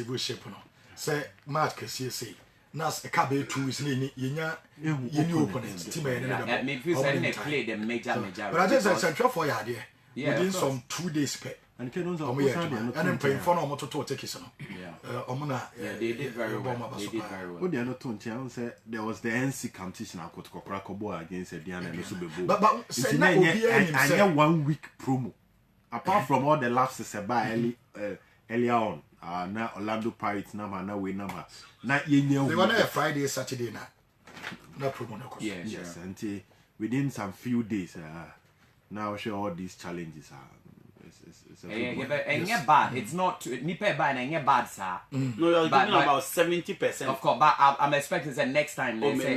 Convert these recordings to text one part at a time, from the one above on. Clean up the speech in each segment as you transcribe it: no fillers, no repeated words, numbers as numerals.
table shape no say match kesi say nas a cabe 2 weeks ni yenya yeni opponent team and me feel say they play the major but I just said central for ya there within some 2 days pay and can also and pay for no to take it no they did very well. They did very well. What they are not told you say there was the NC competition I could Kokobo against Diana and Super Bowl. But say na I 1 week promo. Apart from all the lapses about earlier on, now Orlando Pirates number, now we number. Now you they want a Friday, Saturday night. No promo, no cost. Yes, and within some few days, now sure all these challenges are. And bad. It's not nipe bad and bad, sir. No, you're talking about 70%. Of course, but I'm expecting that next time they say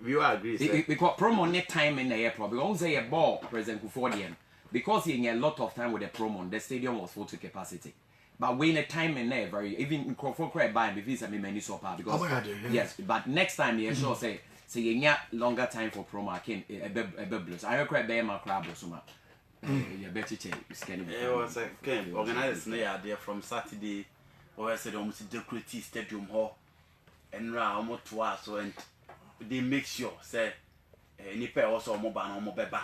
you agree. Because promo net time in the airport. We always say a ball present for the end. Because he had a lot of time with the promo, the stadium was full to capacity. But when the time in there, very even for cry by because I mean many so far because yes, but next time you sure say you get longer time for promo. I can a blues. I cry by my crab or so. You better check. It was like organized there from Saturday. Or I said almost decorate stadium hall and round almost twice. So and they make sure say any pair also mobile or mobile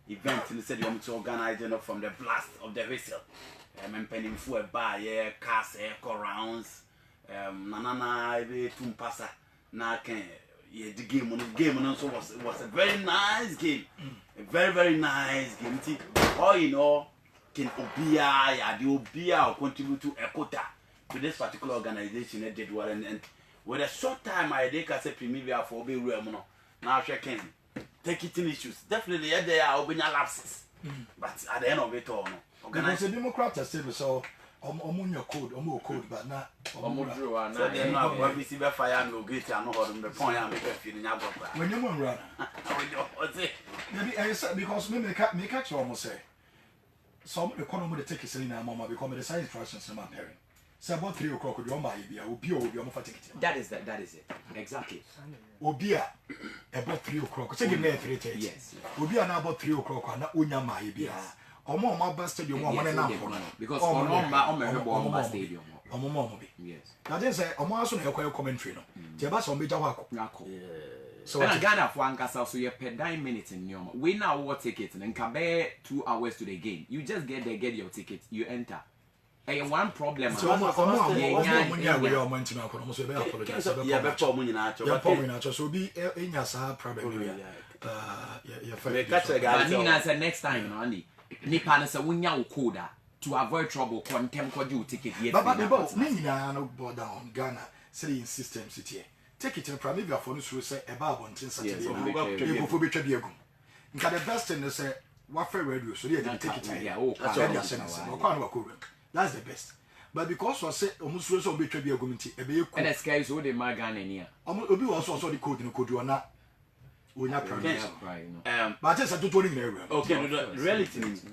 event in the stadium to organize from the blast of the whistle. I'm penning for a bar, cars, rounds, Nanana, Tumpasa, Nakan. Yeah, the game and also was a very nice game. A very, very nice game. All in all, can Obia, the Obia contribute to a quota to this particular organization that did well. And with a short time, I think I said Primivia for Obi Remono. Now she can take it in issues. Definitely, there are open lapses. But at the end of it all, because the Democrats are still so. Your code, but not drew. And then now we see the fire no great and no the point I'm feeling. When you run, maybe I said because me catch almost say some economy take it in mama because the science instructions in my parent. Say about 3 o'clock would be on my idea, will be over ticket. That is it. Exactly. Obia about 3 o'clock. Say give me 3:30. Yes. Obia now about 3 o'clock and not unya my idea. Omo ma ba stadium one and now because omo stadium yes na dey say omo aso na ekwa commentary no je ba so meja wako so Ghana for ankasa so you per 9 minutes in nyoma we now what ticket and can be 2 hours to the game you just get there get your ticket you enter and one problem so omo nya we omo ntima ko no so be apologize yeah be for omo nyina acho but so be enya sa problem yeah but next time no ani nipa na say wonya wo code to avoid trouble contem koju ticket yet but nina no board down Ghana selling system city take it in primary for no say e ba abontin Saturday you go for betwa bi agum nka the best thing is say what fair radio so they take it yeah that's the best but because we say omusuro so betwa bi agum nti e be eku and the sky so dey ma Ghana ni obi was also the code no code ona onya primary but just to told him okay the reality is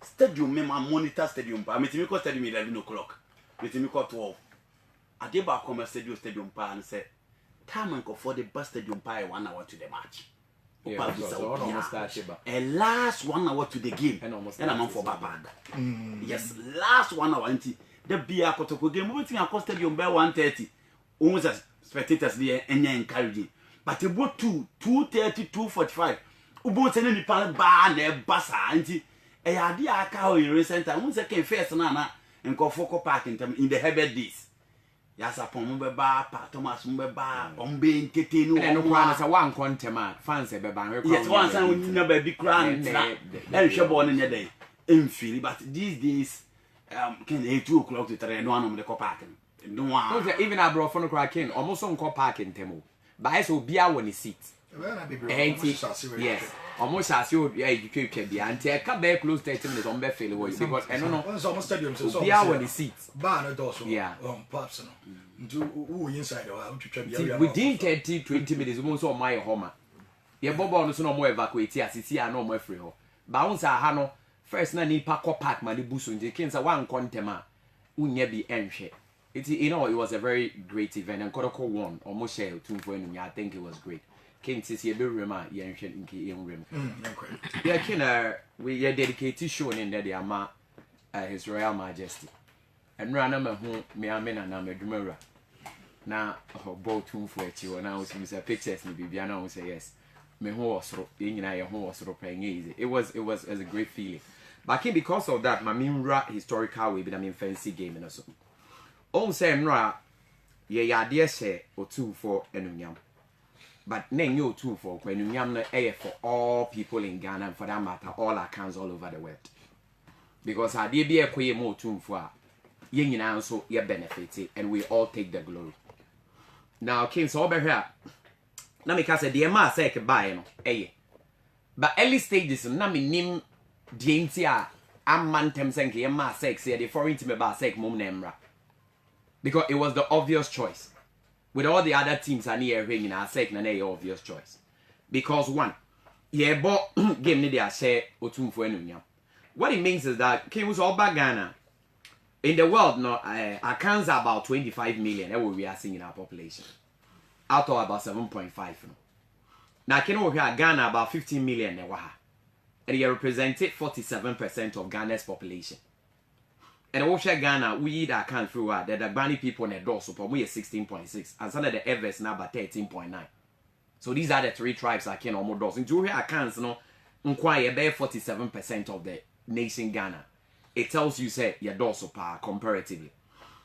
stadium me monitor stadium pa me timi ko stadium 11 o'clock me timi ko 12 adeba come stadium pa and say time and for the bus stadium pa 1 hour to the match a last 1 hour to the game and I'm for Baba yes last 1 hour until the beer kotoko game we timi akọ stadium by 1:30 almost spectators there encouraging but about 2:30 2:45 ubo tene ni pa ba na basa anti e ya dia aka o recent time we say can first na nkofoko park in the Herbert days ya sapon mo be ba pa Thomas mo be ba ombe nkete no no kwa na say wan kontema fans e be ba we yes one time we na ba bi kran na e hwe bo no nye dey emfili but these days can 2 o'clock to 3 no anom the park no one even abroad for no cracking almost on park in temo by so bia won seat yes almost as you you can be anti I come back close 30 minutes on be fail because I don't know some stadium so bia won seat bar no door so yeah perhaps no who inside within 30 20 minutes we so my home ye bobo no so no mo evacuate asisi a no mo free ho ba won sa ha no first na ni pa park ma ni buso nje kinsa wan kontema unya bi enhwe you know, it was a very great event and Kodoko won almost share 2 for I think it was great. King Sisi Ebirima Yenshin Inki Rim. Yeah, we dedicated shown in there His Royal Majesty. and run a home, me, I mean, and I'm a drummer. Now, ball tune for you, and I was use pictures, maybe, and I will say yes. Me who was being in a home was playing easy. It was a great feeling. But because of that, my main historical way, but I mean fancy game and so. All say Nra, ye dear say or 2 for enunyam. But name you 2 for enunyam air for all people in Ghana and for that matter, all accounts all over the world. Because I did be a quay more 2 for yin and so ye benefit and we all take the glory. Now, Kings over here. Now, because the Emma say buy no, but early stages, na me nim dientia am mantem senke Emma sex here the foreign team about sek mum nemra. Because it was the obvious choice. With all the other teams are near ring in our sek na obvious choice. Because one, bought game ni they say otum for enunyam. What it means is that King was all back Ghana. In the world, no, accounts about 25 million. We are seeing in our population. Out of about 7.5. Now, can we hear Ghana about 15 million? And they represented 47% of Ghana's population. And we share Ghana, we eat our country through that the Gbani people in the door, so we are 16.6, and some of the Everest now about 13.9. So these are the 3 tribes that can almost doors. And you hear accounts, no, inquire about 47% of the nation Ghana. It tells you, say, your dorsal power comparatively.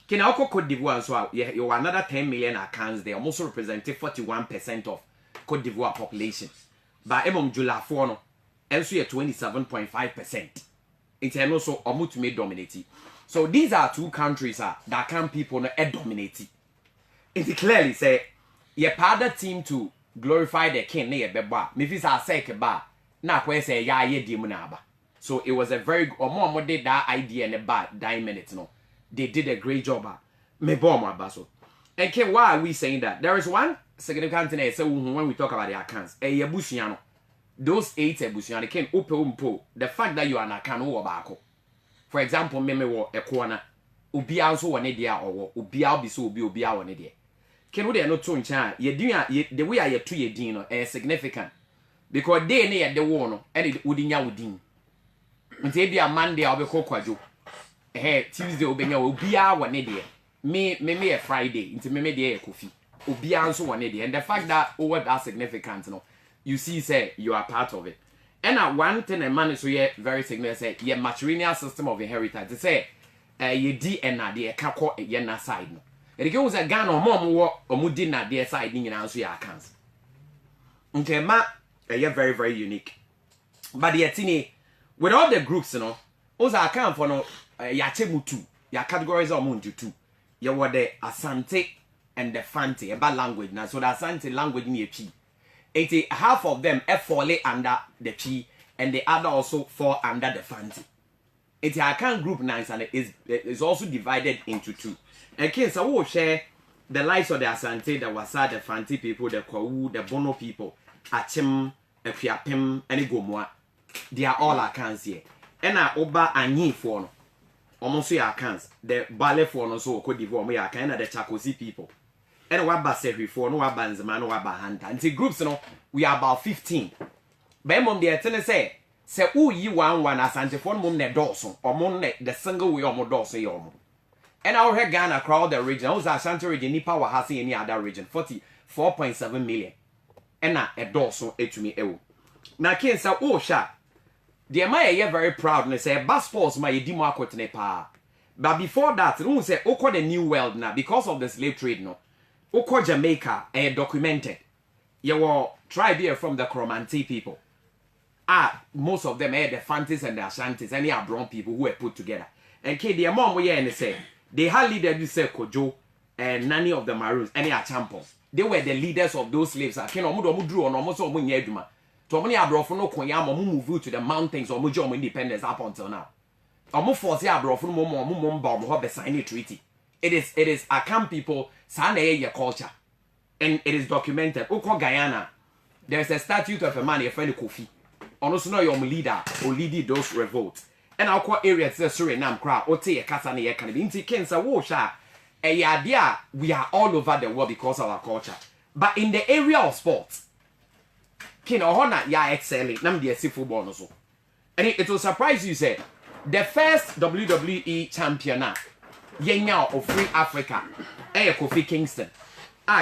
Can I also Cote d'Ivoire so you another 10 million accounts there, almost representing 41% of Cote d'Ivoire population. But among July 4, no, and so 27.5%. It's also almost to dominate. So these are 2 countries that can people no dominate. It clearly say your partner team to glorify the king near beba. Mifis are sake ba na kwe say ya ye dimunaba. So it was a very more did that idea in about 9 minutes no. They did a great job. Me bomb baso. And why are we saying that? There is one significant thing so when we talk about the accounts. Busiano. Those 8 busiano can upo the fact that you are an account over bako. For example, meme wo a corner. Ubia so one idea or ubia be so ubia one idea. Can we not tune chan? Ye do the way I 2 year dino is significant. Because they near the one and it would in yawdin. Until be a Monday I'll be kokwajo. Tuesday obenya obia one idea. Me a Friday into me dey coffee. Obia so one idea. And the fact that over that significant, no, you see, say you are part of it. And one thing a man is so very significant, say your matrilineal system of inheritance. They say ye DNA de kako ye side no. It goes a gun or mom or mudi na de side in answer your accounts. Okay, ma very, very unique. But the tini with all the groups, you know, those account for no yachemutu, ya categories are munju too. You were the Asante and the Fanti about language now. So the Asante language near Chi. 80 half of them fall under the Chi and the other also fall under the Fanti. It's a account group nice and it is also divided into 2. Okay, so we'll share the lives of the Asante, the Wasa, the Fanti people, the Kwawu, the Bono people, Achim, Efiapim, and Gomwa. They are all accounts here. And Oba Anyi for no. Almost your accounts. The Bale for no so Cote d'Ivoire, me account the Chakosi people. And what Bassery for no Banzama, no Bahanta. And the groups, no, we are about 15. But mom, the say, who you one Asante for mum ne Dawson, or mum the single way or more Dawson yomo. And our head Ghana crowd the region, also Asante region, Nipa Wahasi, any other region, 44.7 million. And a Dawson, to me, now, Ken say, oh, sha. The Maya very proud and say, Bass Sports, my Dimarco Nepa. But before that, you say, Oko the New World now, because of the slave trade, no. Oko Jamaica, documented. You were tribe here from the Cromanti people. Most of them the Fantis and the Ashantis, and they are brown people who were put together. And the mom we and say, they had leaders who say Kojo and Nani of the Maroons, and they are champions. They were the leaders of those slaves. I can't drew on almost all Munyeduma. So many abroad no Koyama move to the mountains or Mujo independence up until now. Almost force abroad from Mumba sign a treaty. It is Akan people, Sane your culture. And it is documented. Oko Guyana, there's a statute of a man, a friend Kofi. Also know your leader or lead those revolts. And our core area says Suriname crowd, Ote a Kasani a can be into Kensa Wosha. A idea we are all over the world because of our culture. But in the area of sports, King Ohona ya excelling, nam the football also. And it will surprise you, say, the first WWE champion yenya of free Africa Kofi Kingston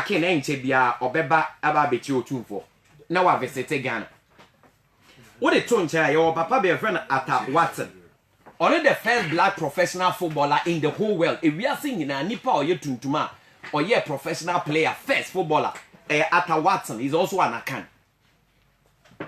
Ken enche bia obeba aba bechi otumfo na wa visit Ghana what the tone chair your papa be friend at Watson only the first black professional footballer in the whole world if we are singing na nipa or ye tuntuma or ye professional player first footballer at Watson is also an Akan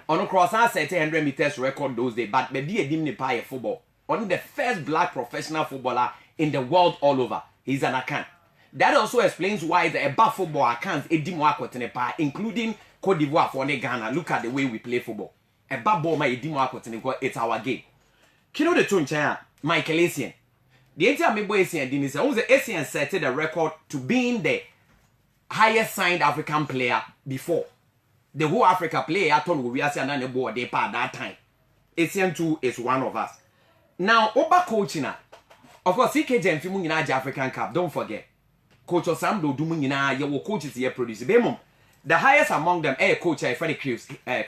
on cross and set 100 meters record those days but maybe a dim nipa football only the first black professional footballer in the world all over he's an Akan. That also explains why the above football accounts including Cote d'Ivoire for Ghana. Look at the way we play football. Above ball, it's our game. Kino the tune chair, Michael Essien. The entire Mebo Essien didn't say, the Essien set the record to being the highest signed African player before. The whole Africa player, I told we are saying on the board they at that time. Essien too is one of us. Now, Oba coaching, of course, CK Jen Fimu in African Cup, don't forget. Coach Osamdo Dumina, your coaches here produce. The highest among them, coach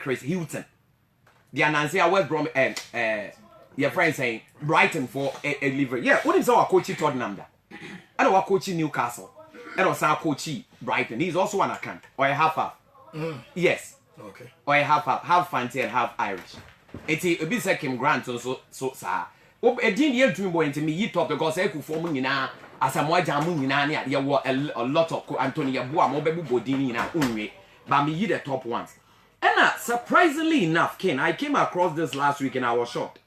Chris Hilton. The announcer West Brom, your friend saying Brighton for a livery. Yeah, what is our coach Tottenham? I know our coach Newcastle. And also our coach Brighton. He's also an account or a half. Yes. Okay. Or a half fancy and half Irish. It's a bit second grant so sir. A deal to me boy into me, you talk because I could form in as a more jamming in Ania, were a lot of Antonio Boa, Mobile Bodini in our own way, but me the top ones. And surprisingly enough, Ken, I came across this last week and I was shocked.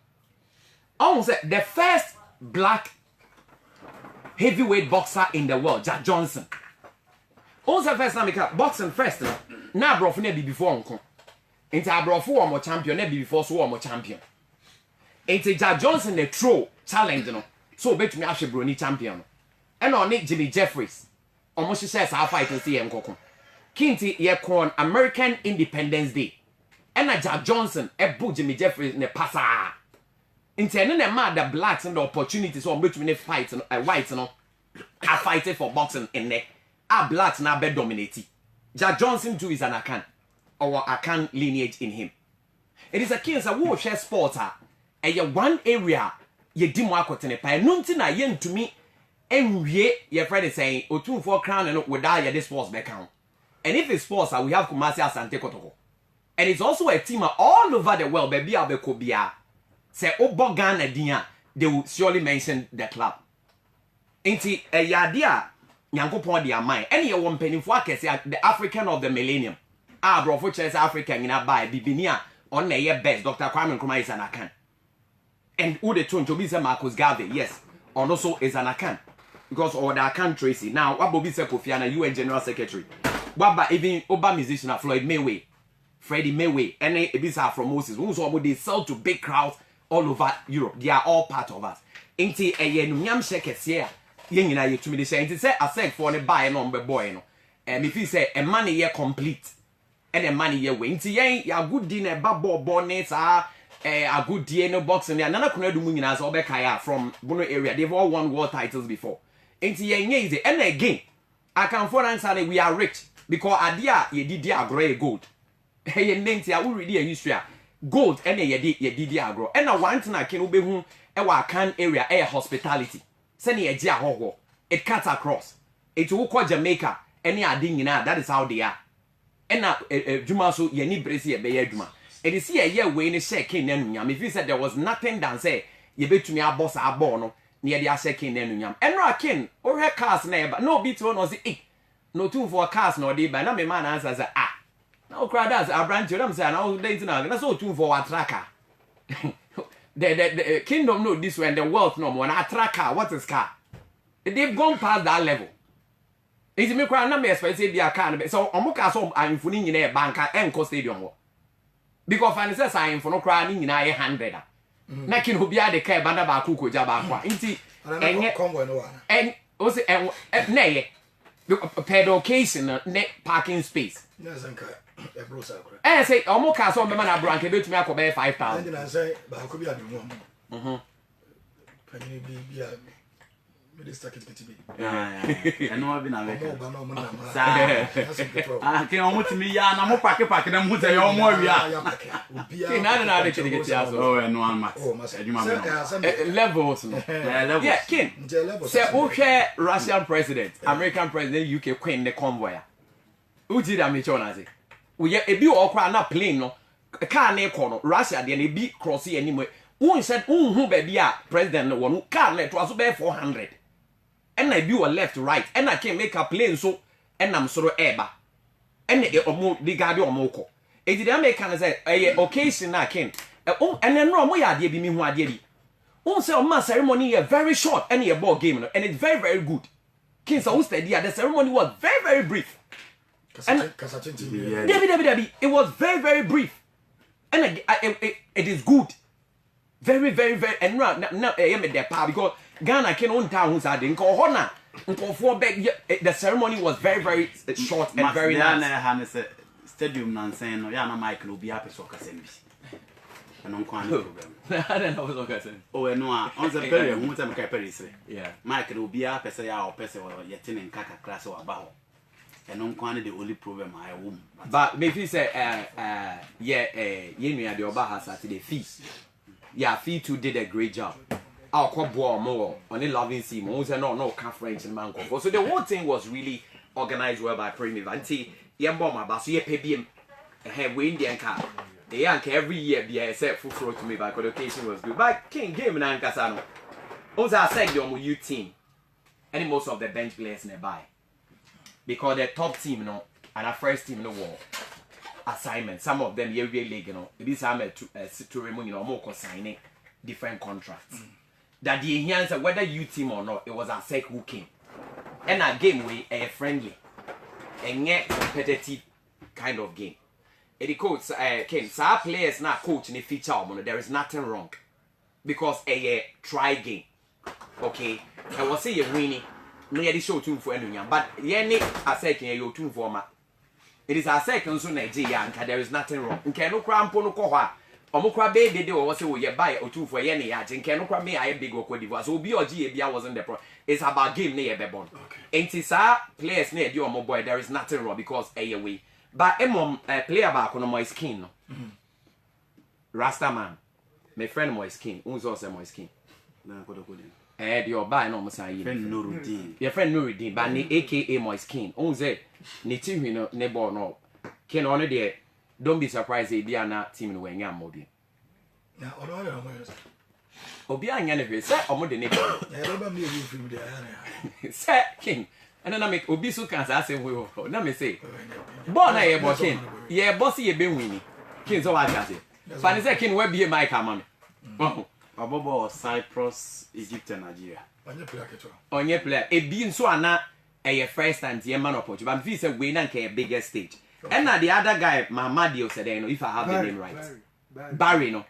Almost the first black heavyweight boxer in the world, Jack Johnson. Also, first time boxing first, now bro, never before Uncle. Into a bro for more champion, never before so more champion. Into Jack Johnson, the true challenge, no. So bet me actually Brony champion. And on it Jimmy Jeffries. Almost says I fight to see him Coco. Kinti ye corn American Independence Day. And a Jack Johnson a book Jimmy Jeffries ne passa. Intending a mad the blacks and the opportunities on which we fight and whites no. I fight for boxing in there. Our blacks now be dominating. Jack Johnson too is an Akan. Or Akan lineage in him. It is a king a war share sporter. And one area ye di mo akotene pa no nti na ye ntumi enwie your friend is saying otun for crown and without your sports back count. And if it's sports we have Kumasi Asante Kotoko. And it's also a team all over the world baby abekobia say obo Ghana dia they will surely mention the club. Nti yade a Nyankopon dia man and ye won penifo akese the African of the millennium. Bro for chess Africa nyina buy bibinia on na ye best Dr. Kwame Nkrumah is an Akan. And who the tune to be Marcus Garvey, yes, and also is an Akan. Because all the Akan Tracy. Now, what Bobby Kofi Annan, UN General Secretary. What even Oba musician Floyd Mayweather, Freddie Mayweather, and a bisa from Moses, who they sell to big crowds all over Europe. They are all part of us. Inti a yenyam shekes here, yen ye to me the same. Say I said for the buy number boy, no. And if you say a money year complete, and a money year way, inti yen ya good dinner, babo bonnets are. A good DNA boxing and nana kuna do munyina as obekaya from Bono area. They've all won world titles before. Ain't ye and again I can for answer we are rich because adia ye did agro gold. Hey nenti I will read a history. Gold and ye did agro. And I want to can ube who ewa can area air hospitality. Send ye dia ho. It cuts across. It will call Jamaica. Any ading that is how they are. And now Juma so ye need brace ye be Juma. It is here a year way in shaking Nenunyam. If you said there was nothing than say, you bet to me a boss a bono near the shaking Nenunyam. And Rakin, or her cars neighbor, no beat one was it. No tune for a cars nor day, but no man answers no crowd as a branch of them say, no days now, that's all tune for a tracker. The kingdom know this when the wealth no more, a tracker, what is car? They've gone past that level. It's me crying, no me expect to be a car, so Omoka so I'm fooling in a banker and co stadium. Because I says I am for no crying in 100. Making who be at the care banda ba kuko jaba kwa. Inti and also nay per occasion net parking space. Yes, and say Omoka so man a branch bet me akobe 5,000. And I say ba ko bi adu mo. Minister Kitty. And no, I've been a Sa. I can almost me, and I'm a packet and put a more. King, I don't know how to get it. Oh, and one much. Levels. Yeah, King. Say, okay, Russian president, American president, UK queen, the convoy. Who did I make on as it? We a be all cry not plane, no. A car near corner, Russia, then a big crossy anyway. Who said, who baby, president, one who can't let was about 400. And I do a left right, and I can make a plane so, and I'm sort of eba. And the guard or moko. It did I make an say, a occasion I can. And then no more idea be me who I did. Won't say on my ceremony a very short and a ball game, and it's very, very good. Kings are steady, the ceremony was very, very brief. And Debbie, it was very, very brief. And it is good. Very, very, very, and now I am at their power because Ghana can own town who's adding Kohona. The ceremony was very, very short and very nice. Stadium Nansen, or Yana Michael will be happy so Cassandra. And on problem. I don't know what I said. Oh, no, on the period, who will carry. Yeah. Michael will be happy, say our person or yet in Kaka class or about. And on quantity the only problem I womb. But maybe say, Yemi at the Obaha Saturday feast. Yeah, Fee too did a great job. Our couple more on the loving sea, most and no conference in Manco. So the whole thing was really organized well by Premier Vanti. Yamboma, Basia Pebim, a head wind and car. The yank every year be a set full throat to me by collocation was good. But King game and Casano. Also, I said your U team. And most of the bench players nearby. Because the top team, no, and our first team in the war. Assignment. Some of them every league, you know. This time to remove, you know, more signing different contracts. That the answer whether you team or not, it was a sec who came. And a game way a friendly, a net competitive kind of game. And the coach Ken, so our players now coach in the feature there is nothing wrong. Because a try game. Okay. I was say you're winning. No, you show tune for anything. But you a second you tune for ma. It is our second so Nigeria and there is nothing wrong. Okay, no crampo no koha. Omukra baby de or say we buy or two for any yard. And can no me I big or Codivoire. So be or GABia wasn't the problem. It's about game near Bebon. And it's our players near you or boy, there is nothing wrong because a way. But a player back on my skin. Rasta man. My friend my skin. Who's also my skin. Your buy no Messiah. Friend Nuruddin. Your friend Nuruddin, but ni AKA my skin. Unze, ni team no nebo no. Ken on there. Don't be surprised if they are not team no when you are mobi. Now, all right, Obi anya ne hwe say omo de ne I remember me from there. say King. And then I make Obi so can say we ho. Na me say. Born na ye bo King. Ye boss ye be wini. King so what say. Fan say King we be mic am. Abobo Cyprus, Egypt and Nigeria. Onye player. E bi nso ana e first time tie man opportunity. But feel say we na nke a bigger stage. And now the other guy, Mahamadio said, you know, if I have the name right. Barry no.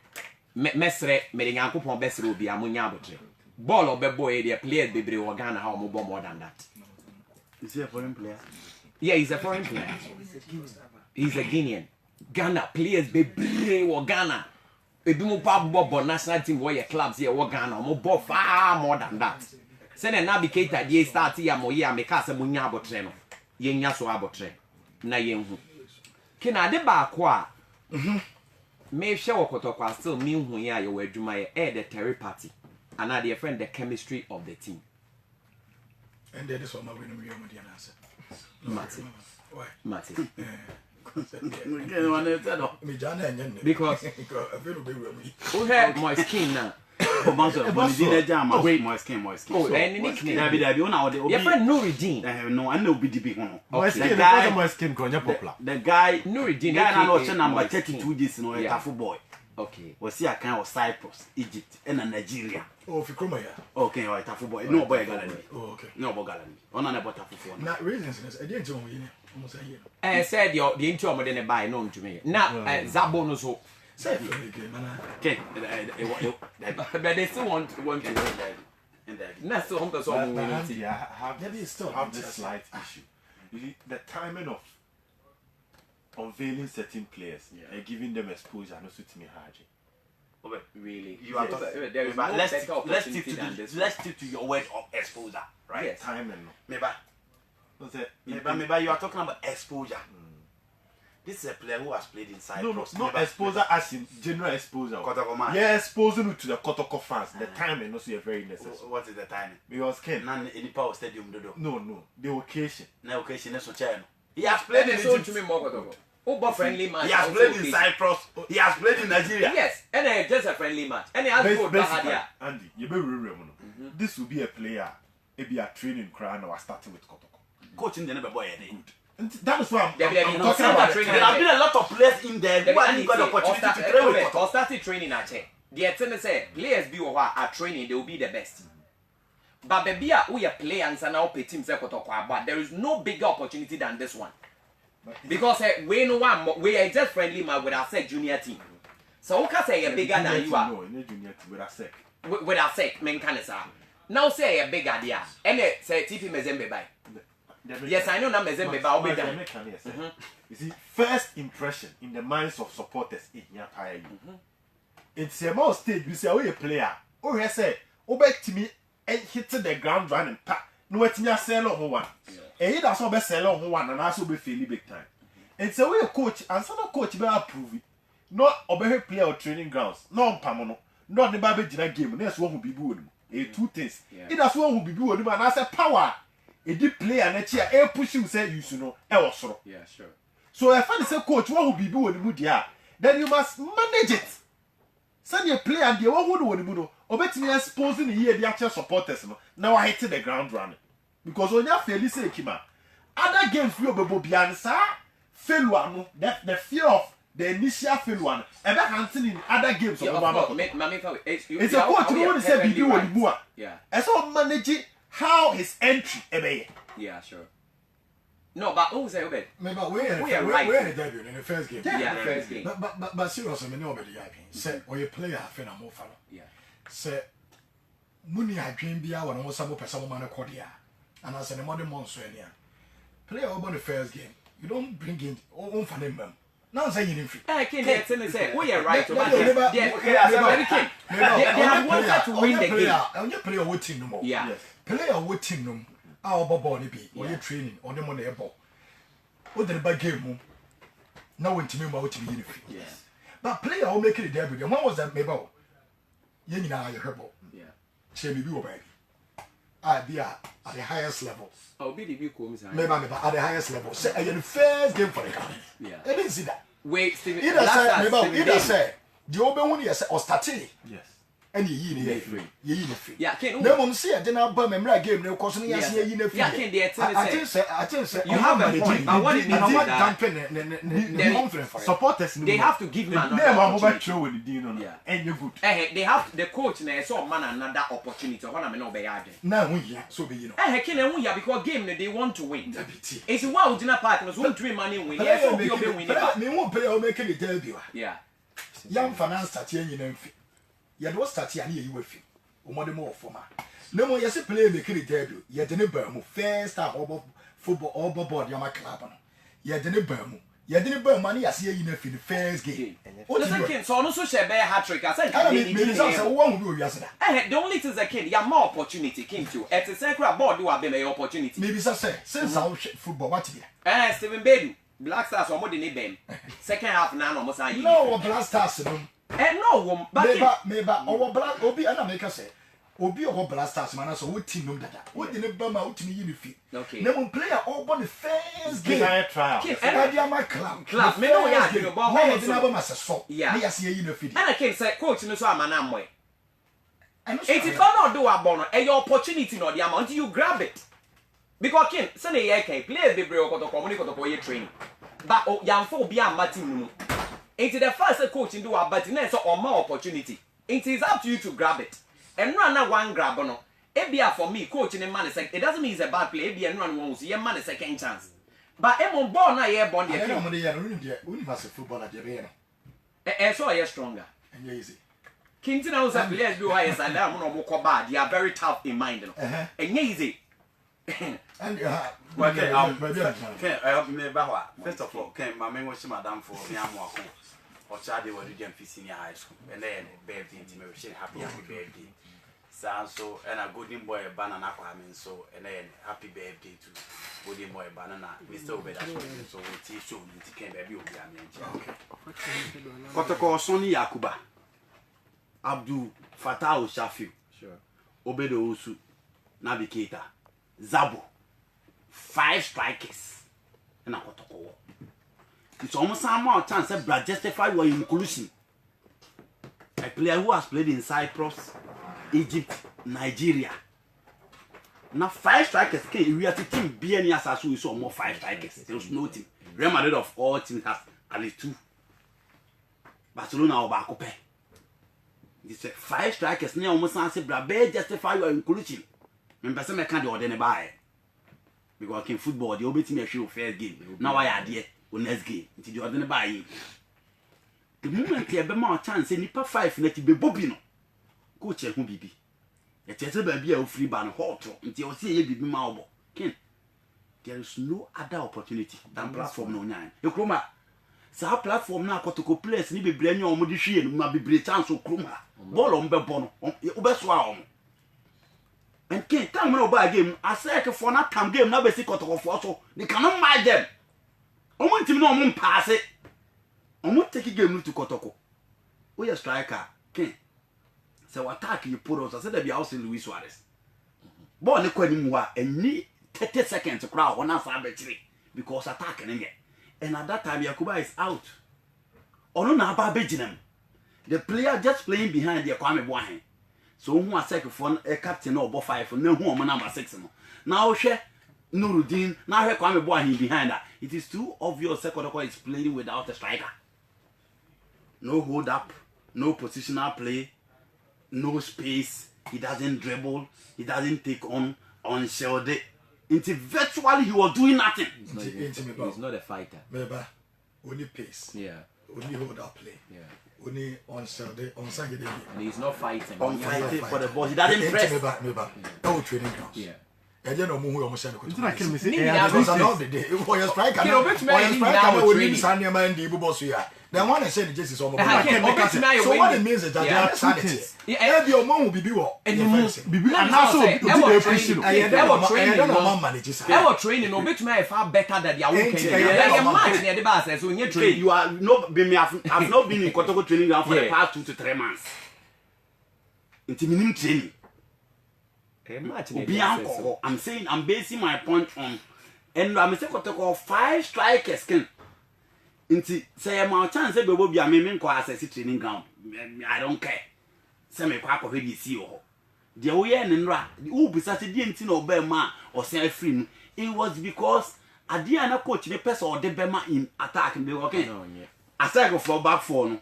Mesre me Nyankopon besre obi amunya abotre. Ball or boy the players be bre Ghana how more than that. Is he a foreign player? Yeah, he's a foreign player. He's a Guinean. Ghana players be bre Ghana. Ebi mo pa bobo national team where clubs here Ghana mo ball far more than that. Say na navigator dey start here mo here make us munya abotre no. Ye nya so abotre. Na yenhu kina de ba ko a me hwe wokotokwa still me hu ya ye wadwuma ye the telepathy and na the friend the chemistry of the team and there is one we know the answer Mati why Mati me jana enye because I feel be we who had my skin now Oh, my skin. Oh, and nickname. Dabi, una the your friend Nuruddin. No, I know be the big one. My skin, popular. The guy, Nuruddin, guy now watching number 32 this, no, a Tafu boy. Okay. Was see a kind of Cyprus, Egypt, and Nigeria. Oh, if you come here. Okay, or Tafu boy. No boy gallery. Oh, okay. No boy gallery. On an about Tafu. Not reasons, I didn't know you almost a year. Said the intro more than a buy known to me. Now, Zabo no so. Say again, man. Okay, but they still want to and that's so humble. So I have this slight issue. You see, the timing of unveiling certain players and giving them exposure and also to me hard. Really. You are Yes. talking. There is no let's better stick to opportunity than this. let's stick to your word of exposure, right? Yes. Time and no. Maybe. What's that? Maybe you are talking about exposure. This is a player who has played in Cyprus. No exposure as in general exposure. Kotoko man. Yeah, exposing to the Kotoko fans. The timing also is very necessary. What is the timing? Because Ken, None any power stadium dodo. no, the occasion. No occasion no so chair. He has played Played in so Egypt. to me more Kotoko. Uber friendly match. He has also played in okay. Cyprus. He has played in Nigeria. Yes, and just a friendly match. And he has good Basically, Bahadia. Andy, you be real. This will be a player. Maybe a training crown or starting with Kotoko. Coaching the never boy. And that is why I'm Yeah, talking no, about training. There have been a lot of players in there who haven't got the opportunity to train with Kotoko. Or started training at Che. The attendant say players be or are training, they will be the best. But baby, we are players and now pay teams but there is no bigger opportunity than this one. Because we know one, we are just friendly man with our sec junior team. So who can say you're bigger than you are? No, in a junior team with a sec. With our sec, men can say. Now say you're bigger there. And say TP Mezembe by. Yes, I know now Mezembe by. I'll be done. You see, first impression in the minds of supporters in Yapaya. It's a more stage. You say, oh, a player. Oh, he say, oh, back to me and hit the ground running. No, it's me a sell on one. And he does not be sell on one and also be fairly big time. It's a way a coach and some coach will approve it. Not obey player or training grounds. No, Pamono. Not the Baby Jina game. That's one who be good. Two things. It does one who be good. And I said, power. A deep player and a chair. A push you say you know. Also. Yeah, sure. So if I say coach, one who be good in the mood, then you must manage it. Send your player and the one who do the mood. Or bet me exposing the actual supporters. Now I hit the ground running. Because when you are fairly say, Kima, other games will be Bobiansa, failure, the fear of the initial failure, and that hunting in other games. Yeah, of it's a coach who want to say, be doing more. Yeah. And so managing how his entry, Yeah, sure. No, but who say Obed? Maybe we are right. in the debut in the first game. Yeah, the first game. But seriously, me know about the IP. Say, or you play a fan more follow. Yeah. Say, Muni had dream be our almost some person man cordia. And as a modern monster, play over the first game. You don't bring in own for them. Now saying you free. I can't say, we are right. They They have wanted to win the game. On your player waiting no more. Yeah. Player waiting no. Our ball be or your training on them on the ball. What the bad game? Now when to me about to be in free. Yes. But player will make it debut. And what was that maybe? You know, you heard. Yeah. Say me be baby. I be at the highest level. I'll be the big comes. Maybe at the highest level. Say I the first game for the country. Yeah. I didn't see that. Wait, Steven. Either say maybe either say the open one yes or starting. Yes. And you free. You free. Yeah, can't. No one see a general bomb and game no cause you see you free. Yeah, can't they I think say you have a point. But what it means is that the confidence for supporters they have to give man name another of throw with the deal on. Yeah. And you're good. They have the coach na so man another opportunity. What I mean no be yard. now we so be you know. Can we because game they want to win. It's why we dinner partners won't dream money win. Yes, so be win. Me won't play or make it debut. Yeah. Young finance start here in free. You do start here you will free. O more more former. No more yes play make it debut. You didn't burn first start over football over board your club. You didn't burn. You didn't burn money as you in the first game. Listen, King, so no so share bear hat trick. I said the only thing is that King, you have more opportunity, King too. At a sacred board, you have been an opportunity. Maybe say since I football what here. Stephen Bedu, Black Stars or more than a second half now almost. No, Black Stars. No, but maybe our black Obi and America say. Obi or blasters man so what team them that what didn't bum out me unify. Okay. No one player all but the first game. Trial. And my club. Me know ya you about how much number must so. Yeah. Me as you unify. And I can say coach no so amanam way. And It is not do a bono and your opportunity no the amount you grab it. Because King say na ye can play the break or to communicate to your training. But yam for be a team no. It is the first coach do a but na so on more opportunity. It is up to you to grab it. And run one grab no. Ebia for me, coach in a man second. It doesn't mean it's a bad play. Ebia and run one see a man a second chance. But I'm born na ye born the universal football at the and so are stronger. And easy. Kintin house and players do higher and down no more bad. They are very tough in mind. And easy. And first of all, my main was Madame for Yamwako. Ochade was doing senior high school, and then birthday intimation, happy birthday. So and a golden boy banana coming so and then happy birthday to golden boy banana. Mr. Obeda so we show you can baby okay. Kotoko Sonny Yakuba Abdul Fatah Shafiu Sure. Obedo Osu Navigator Zabo 5 strikers and a Kotoko. It's almost some chance that Brad justify your inclusion. A player who has played in Cyprus, Egypt, Nigeria. Now 5 strikers came. We are the team BNI as we saw more 5 strikers. There was no team. Real Madrid of all teams has at least 2. Barcelona or Bacope. This 5 strikers near almost answer Brabe justify your inclusion. Remember some can't order buy. Because in football the only team show fair game. Now I idea on next game. Until you order buy. The moment you have a chance, nipa 5 net be bobino. Coach who bibi. A chester baby a free ban hot until you see a baby marble. Ken, there is no other opportunity than platform no 9. You chroma. So platform now got to go place ni be brand new modishi and ma be break chance of chroma. Ball on be bono. Obeswa. And Ken, time when buy game, I say for not time game, now be sick of so they cannot buy them. I want to know pass it. I want to take a game to Kotoko. We are striker, Ken. So attack you put us. I said that be also Luis Suarez. But the question was and need 30 seconds to crowd one answer battery because attacking again. And at that time Yakuba is out. Or no na Benjamin. The player just playing behind the Kwame Boahen. So who are second for a captain or 5 no who number 6 no. Now share Nuruddin, now here Kwame Boahen behind that. It is too obvious Kotoko is playing without a striker. No hold up, no positional play, no space. He doesn't dribble. He doesn't take on shoulder. Until virtually he was doing nothing. He's not a fighter. Remember, only pace. Yeah. Only hold up play. Yeah. Only on shoulder, on Sunday. And he's not fighting. On fighting for the ball. He doesn't press. Remember, no training grounds. Yeah. And you know who almost said It's not killing me. because I know the day. For your striker, You know, for which your man striker, now we training? need Sanya man, the boss here. Then one I said, Jesus, almost. Okay, So what it means is that they are sanity. Every your mom will be what? And Bibi and also the pressure. I don't know how manage. Ever training, no bet me far better than the own match near the bus as when you Okay, train. you are not been I've not been in Kotoko training ground for the past 2 to 3 months. Until minimum training. I'm saying I'm basing my point on and I'm saying Kotoko 5 strikers can Inti say my chance say bebo bia me nko access training ground. I don't care. Say me kwa ko hwe see ho. De wo ye ne nra, wo bisa se de nti na oba ma o say free no. It was because ade na coach ne pese o de bema in attack be okay. No, yeah. Aside go for back four no.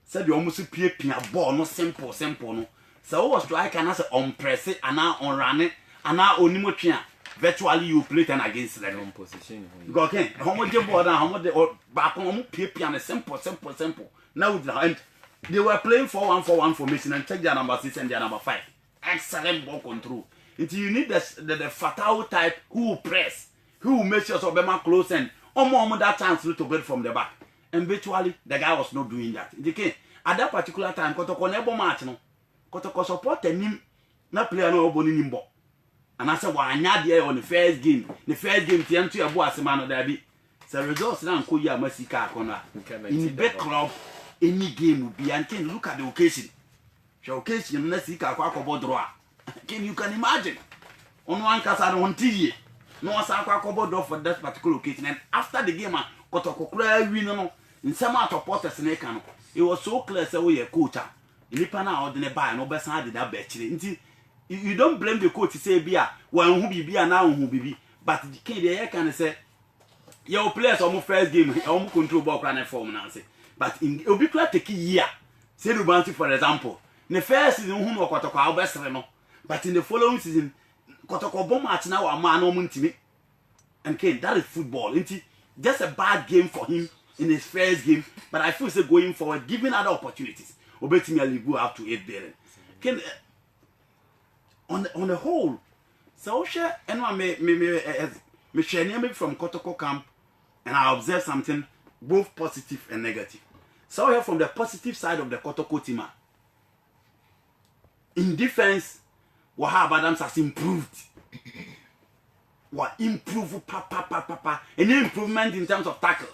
Say de omusu pia ball no simple no. So wo striker na say on press ana on run ana onimo twa. Virtually you play 10 against them. On position. Okay, how much the ball how much the back on and simple. Now and they were playing 4-1-4-1 formation and check their number 6 and their number 5. Excellent ball control. Until you need the fatal type who will press, who will make sure Obama close and almost that chance to build from the back. And virtually the guy was not doing that. Okay, at that particular time, Kotoko never match no. Kotoko support him, not player no boni nimbo. And I said, why not there on the first game? The first game, the entry of Boasemano Derby. So results now, Koya Masika Kona. In the big club, any game will be until look at the occasion. The occasion, let's see Kakwa you can imagine. On one case, I don't TV. No one saw Kakwa for that particular occasion. And after the game, Kotoko win in some out of Porter Snake. It was so clear, so we a coach. Nipana or the buy, no best had that bet. You don't blame the coach to say beer when who be now who be, but the can say your players almost first game almost control ball running form now say. But in Obikla take a year. Say Rubanti for example. In the first season who no Kotoko best no. But in the following season, Kotoko bomb match now a man no team. And Ken, that is football. Isn't it? Just a bad game for him in his first game. But I feel say going forward, giving other opportunities. Obetimia go up to 8 billion. Ken on the whole, so share and me share me from Kotoko camp and I observe something both positive and negative. So here from the positive side of the Kotoko team. In defense, Wahab Adams has improved. What improve papa. Any improvement in terms of tackles.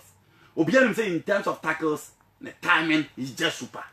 Obianim say in terms of tackles, the timing is just super.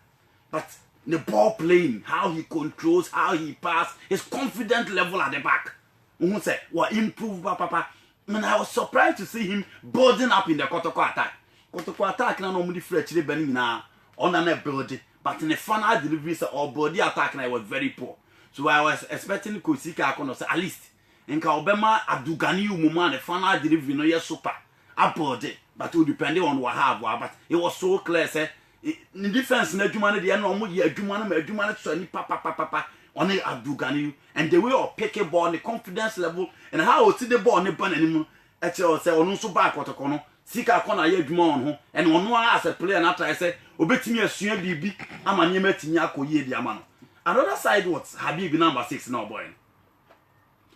But the ball playing, how he controls, how he passes, his confident level at the back. Who say what improve papa. And I was surprised to see him building up in the Kotoko attack. Kotoko attack na no mudi free Benin na on an building. But in the final delivery, or body attack, I was very poor. So I was expecting Kosika Akono say at least in Obama Abdugani Umuma the final delivery no yes super aboard, but it depending on what have. But it was so clear, say in defense na Jumane the no mo ye Jumane so ni papa on the Abdugani and the way of pick a ball, the confidence level and how see the ball on the ban anymore. Actually say on so back what kono Sika Kona ye Juma on ho and on one as a player and after I say obetimi asua bibi ama nyema timi akoye di ama no. Another side what Habib number 6 now boy.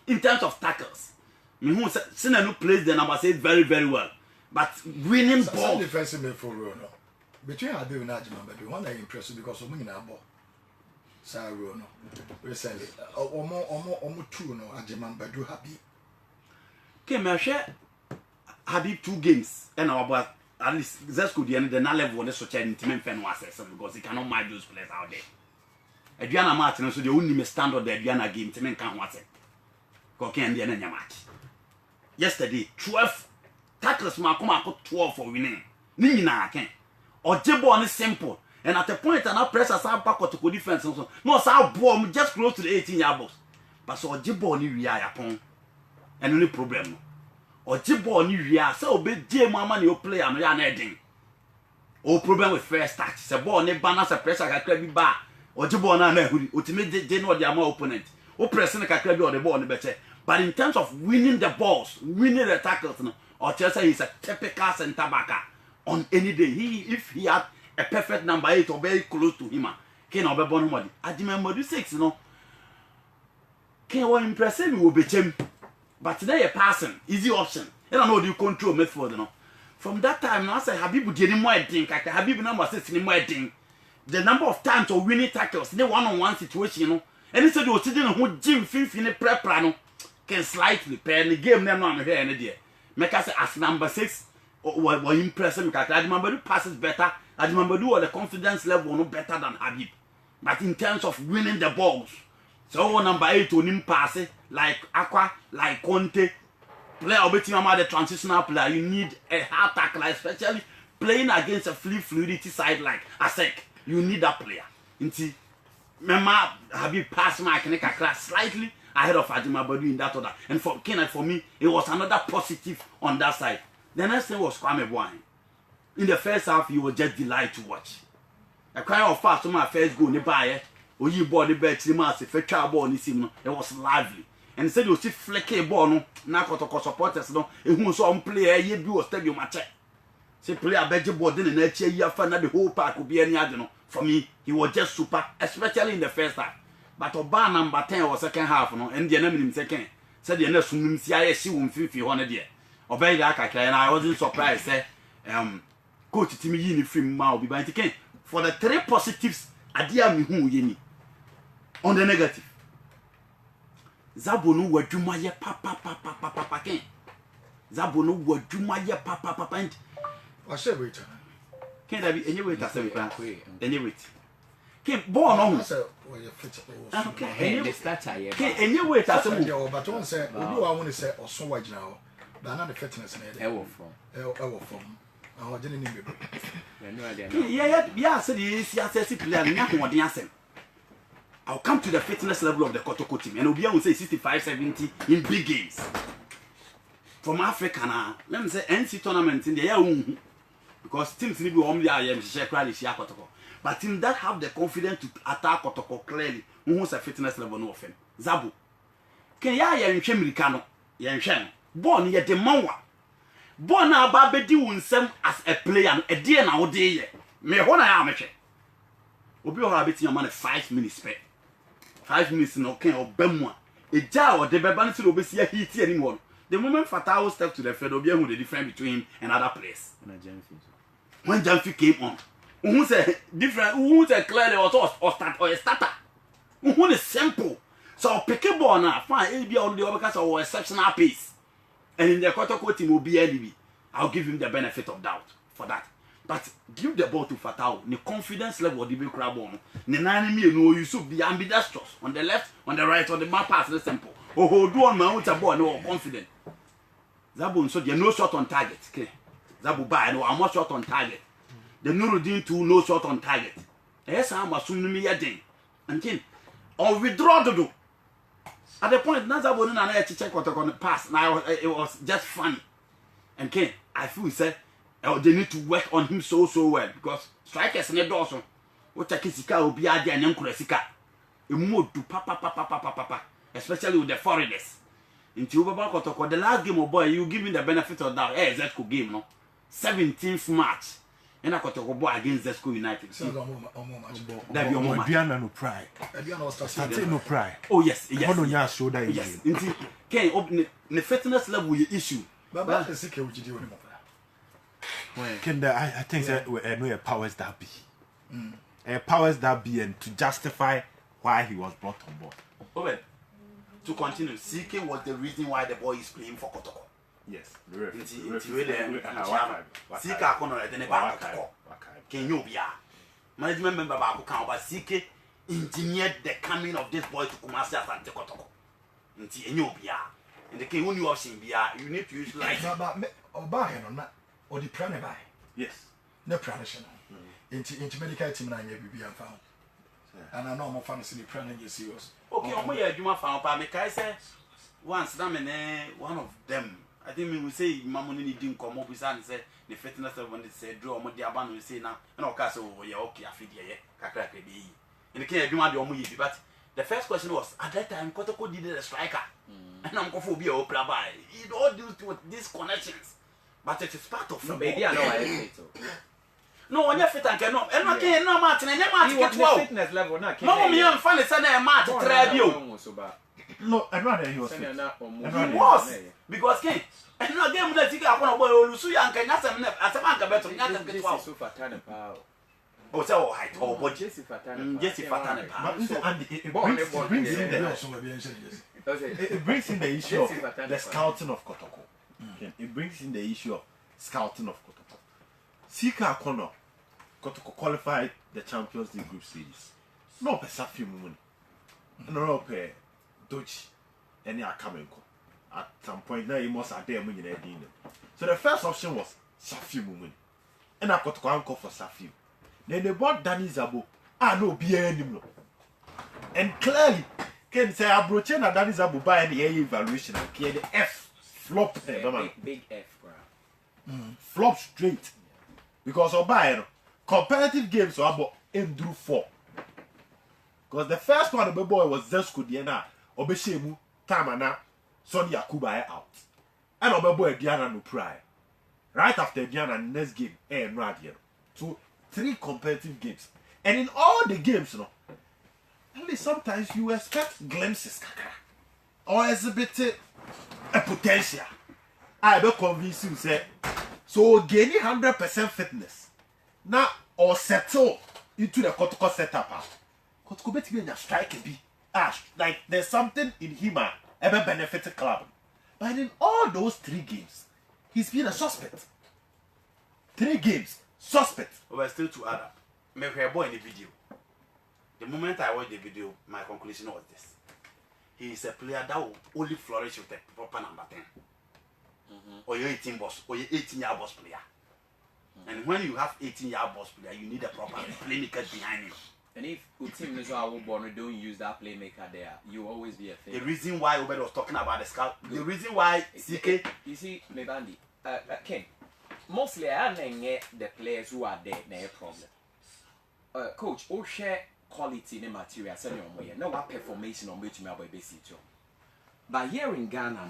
In terms of tackles, me who Sinanu plays the number 6 very very well. But winning ball defensive midfield role no. Between Habib and Ajima but one that impressive because of winning ball. Sa role no. Recently omo two no Ajima Badu Habib. Okay, me share Habib 2 games and about at least Zesco the end the level the social intimate fan was because he cannot mind those players out there. Adriana Martin so the only standard the Adriana game team can what it. Koke and the match. Yesterday 12 tackles Makoma 12 for winning. Ni na ken. Ojebo on simple and at the point and our press aside back to defense so no sa ball just close to the 18-yard box. But so Ojebo ni wi ayapon. And only problem. Ojebo ni wi a so obe die mama ni o player no ya na edin. O problem with first touch. Se ball ni banner se pressure kakra bi ba. Ojebo na na huri. Ultimate dey no the opponent. O press na kakra bi on the ball ni beche. But in terms of winning the balls, winning the tackles, no, or just say he's a typical center backer on any day. If he had a perfect number 8 or very close to him, can obey Bonmodi. I remember 6, no. Can what impressive will be him. But today a passing, easy option. I don't know the control midfield, no. From that time, I say Habib did more thing, like Habib number 6 in more thing. The number of times of winning tackles, the one-on-one situation, you know. And he said you were sitting on Jim Fifth in a prep plan. Can slightly pair the game them on here and there. Make us as number 6 or impressive because I remember do passes better. I remember do the confidence level no better than Habib. But in terms of winning the balls, so number 8 on him pass like Aqua, like Conte, player obetimama the transitional player. You need a hard tackler, especially playing against a fluidity side like Asek. You need that player. Inti, remember Habib pass my class slightly ahead of Adjima Badu in that order. And for Kenneth, for me, it was another positive on that side. The next thing was Kwame Boyne. In the first half, you were just delighted to watch. A kind of fast to my first goal, nearby, or you bought the bed, Simas, if a child ball, it was lively. And instead, you see flecky ball, no, Nakotoko supporters, no, and who saw him play a year, do a stadium match. Say, play a better ball, then in a chair, you find that the whole park would be any other. No. For me, he was just super, especially in the first half. But Oba number 10 or second half, no, and the enemy second. Said the next room, see, I see 150 year. Obey that, and I wasn't surprised, say, Coach Timmy Yini film Mao be by the for the 3 positives, I dear me who yini. On the negative, Zabonu were Jumaya papa ken. Zabonu were Jumaya papa and I said wait. can't I be any way to say any way. Came born on. Okay, hey, the starter, yeah. Any way to say, but don't say, I want to say, or so white now, but not the fitness in Ever from. I didn't need yeah, said yes, player, nothing what the answer. I'll come to the fitness level of the Kotoko team, and Obia will say 65-70 in big games. From Africa now, let me say NC tournament in the year because teams need to be only I am Kotoko. But teams that have the confidence to attack Kotoko clearly, who has a fitness level no offense. Zabu. Can ya Americano? Yanshan. Born yet the Mawa. Born now Babedi Winsem as a player, a dear now day. Me when I am a check. Obi or habit your man 5 minutes spare. 5 minutes no can or Bemwa. A jar or the Babansi will be see a heat anyone. The moment Fatao stepped to the field, Obia with the difference between him and other players. When Jamfi came on, who say different who say clearly or start or a starter who is simple so pick a ball now fine it be on the other or exceptional pace and in the Kotoko team will be LB I'll give him the benefit of doubt for that but give the ball to Fatau the confidence level of the big crab on the 9 me no you should be ambidextrous on the left on the right on the map pass the simple oh do on my own ball no confident Zabu so there no shot on target okay Zabu buy no I'm not shot on target the Nuruddin too no shot on target yes I'm assuming me yading and kin or withdraw to do at the point Zabu no na check what on the pass now it was just funny and kin I feel say they need to work on him so well because strikers ne doso what take sika obi ade anya nkura sika emodu papa especially with the foreigners into Ubaba Kotoko the last game of boy you give me the benefit of that Zesco game no 17th March and I Kotoko boy against Zesco United that be Omo no pride no pride oh yes show that yes into can the fitness level you issue but the sika which you I think that no powers that be powers that be and to justify why he was brought on board. Okay. To continue, CK was the reason why the boy is playing for Kotoko. Yes. CK akono the back Kotoko. Can you be a management member back account but CK engineered the coming of this boy to Kumasi as Ante Kotoko. Nti enyo bia. And the king who you option bia, you need to use like buy not or the prana buy. Yes. No pranation. Into medical team and I am found. And I know more fancy the prana you serious. Okay, I'm here. You must find out. I say once, one of them. I think we will say, Mamma didn't come up with and say the fitness of when they say draw more the abandon. We say now, and of course, oh, yeah, okay, I feed you, Kakra, in the case, you might be on me. But the first question was at that time, Kotoko did a striker, and I'm going to be opera by. It all due to these connections, but it is part of maybe I know I say so. No, when you fit and cannot, and I can't no match, and I get fitness level. No, me and funny, son, a match, tribute. No, I'd rather he was. He was because King, and no game that you got one boy, Lucy, and can not as a man better, not get 12. Oh, so height, oh, but Jesse Fatana, it brings in the issue of the scouting of Kotoko. It brings in the issue of scouting of Kotoko. Sika Kono, Kotoko qualified the Champions League group series. No, Pesafi Mumun. No, pay Dutch, any are coming. At some point, now you must have them in the dinner. So the first option was Safi Mumun. And I got to go for Safi. Then they bought Danny Zabo. No, be anymore. And clearly, can say I brought in a Danny Zabo by the A evaluation and clear the F flop. Big F, flop straight. Because Obaino competitive games were about Endru 4. Because the first one of the boy was Zesco Diana, Obeshemu, Tamana, Sonny Yakuba out. And Obeboy Diana no pride. Right after Diana next game, and Radian. So 3 competitive games. And in all the games, you know, only sometimes you expect glimpses, or exhibit a potential. I be convince you say. So gaining 100% fitness now or settle into the Kotoko setup. Kotoko bet me a strike be like there's something in him ever benefit the club. But in all those 3 games, he's been a suspect. 3 games, suspect. Well, still to add up. Make a boy in the video. The moment I watched the video, my conclusion was this: he is a player that will only flourish with the proper number 10. Or your 18 boss, or your 18-year boss player. And when you have 18-year boss player, you need a proper playmaker behind him. And if team is our born don't use that playmaker there, you will always be a failure. The reason why Obed was talking about the scout, the reason why CK, you see, Mebandi, Ken, mostly I don't get the players who are there, no problem. Coach, all share quality in the material, send your way. No what performance on which me about basic. But here in Ghana,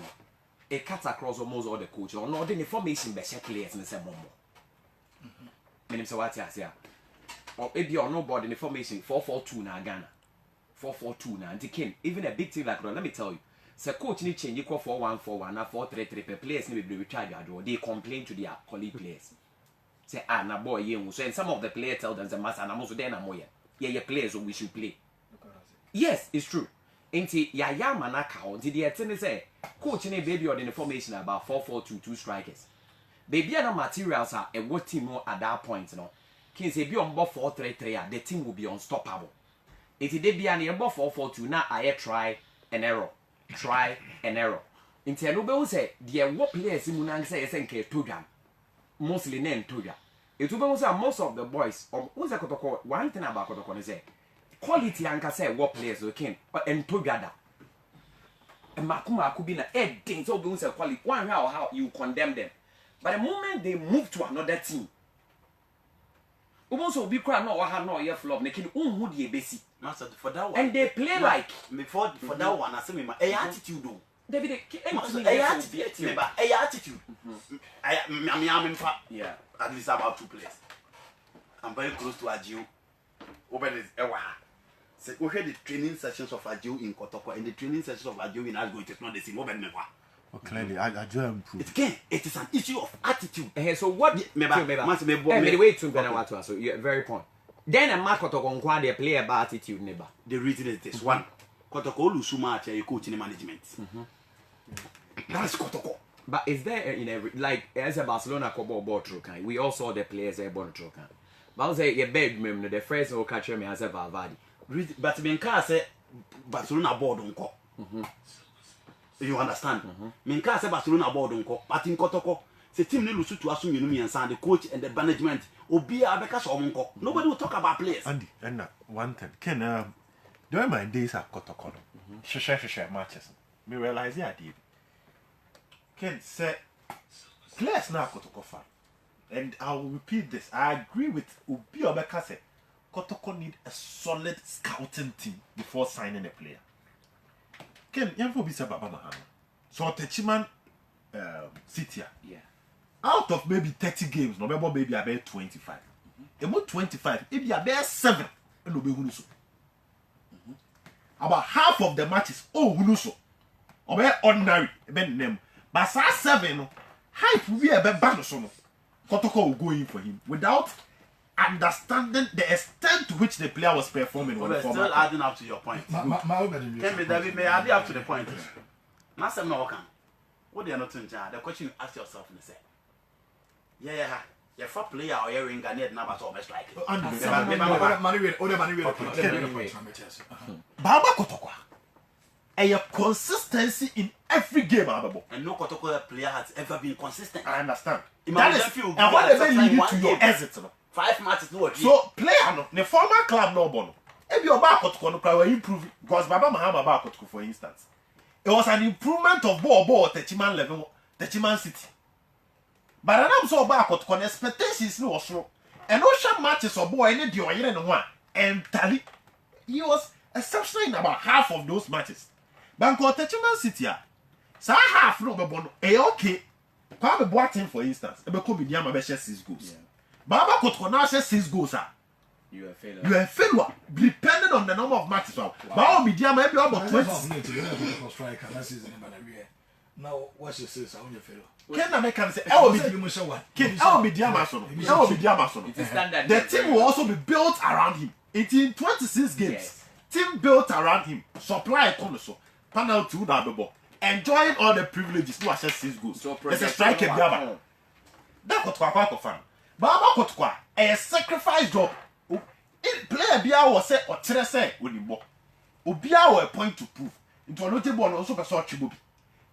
it cuts across almost all the coaches. Or not the information by share players in the same moment. Meaning so what I say. Or maybe or nobody in the formation 4-4-2 na Ghana. 4-4-2 na. And Ken, even a big team like that, let me tell you. So coach need change equal 4-1-4-1 na 4-3-3 per players need be recharge or they complain to their colleague players. say ah na boy you so and some of the players tell them the master na mo so then na mo yeah players so we should play. Yes, it's true. Inti ya manaka on the etene say coach ne baby or the formation about 4-4-2 two strikers. Baby no materials are a what team at that point no. Kin say be on 4-3-3 the team will be unstoppable. Inti they be an 4-4-2 na I try and error. Try and error. Inti no be say the what players mu nan say nke program. Mostly name toga. It will be most of the boys who's a kotoko one thing about kotoko is say quality anka say what players okay and together. And Makuma could be na thing so be say quality one how you condemn them. But the moment they move to another team, also be cry no have no year flop making who the basic. Master for that one. And they play like before for that one I say me attitude though. David attitude. I'm yeah. At least about 2 players. I'm very close to Ajio. Open is Ewa. So we had the training sessions of Ajio in Kotoko and the training sessions of Ajio in Algo. It is not the same. Open Mewa. Well, clearly, Ajio improved. It is an issue of attitude. So what? Wait to go so you're very point. Then a mark Kotoko Nkwa they play about attitude neighbor. The reason is this one. Kotoko Lusuma you coach in management. That's Kotoko. But is there in every like as a Barcelona Kobo ball Trokan? We all saw the players there born Trokan. But I was say you beg me the first will catch me as a Valverde. But Minka say Barcelona board unko. You understand? Minka say Barcelona board unko. But in Kotoko, the team need to assume you and the coach and the management. Obi abeka so unko. Nobody will talk about players. Andy, and one thing, Ken, during my days at Kotoko, share matches. Me realize the idea. Ken said, players now Kotoko fan. And I will repeat this. I agree with Obi Obeka said, Kotoko need a solid scouting team before signing a player. Ken, you have to be Baba Mahama. So Techiman City. Yeah. Out of maybe 30 games, no maybe about 25. About 25, if you are there 7, and no be Hunuso. About half of the matches, Hunuso. Or ordinary, even them. But 7, hype will be a bit bad. Kotoko will go in for him without understanding the extent to which the player was performing. Well, still adding up to your point. David, may I add up to the point? Now, some no can. What they are not in charge. The question you ask yourself and say, you're a player or you're in Ghanaian number so best like it. Baba Kotoko. A consistency in every game, and no Kotoko player has ever been consistent. I understand. That is, and what they lead to your exit. 5 matches, no. So, player, no, the former club, no bono. If you're back Kotoko, no, improve because Baba Mahama back Kotoko, for instance, it was an improvement of ball at Techiman level, Techiman City. But I'm so back Kotoko, expectations no so, and no matches of boy any do one and Tally. He was exceptional in about half of those matches. Banko Techiman City, so half no bono, okay. Kwame Boateng, for instance, ebe ko Bidiama be 6 goals. Baba Kotoko now 6 goals. You are a failure. You are a failure, depending on the number of matches. Baba Bidiama maybe about 20. Now, what's your sense? I want your failure. Ken American say, Bidiama so. The team will also be built around him. It's in 26 games. Yes. Team built around him. Supply so. Panel 2 that bebo. Enjoying all the privileges. No access 6 goals. So there's a striker Biaba. That Kotoko fan. Baba Kotoko a sacrifice job. Player Bia was say or Teresa when you walk. Obia will a point to prove. Into a notable also per sort Chibubi.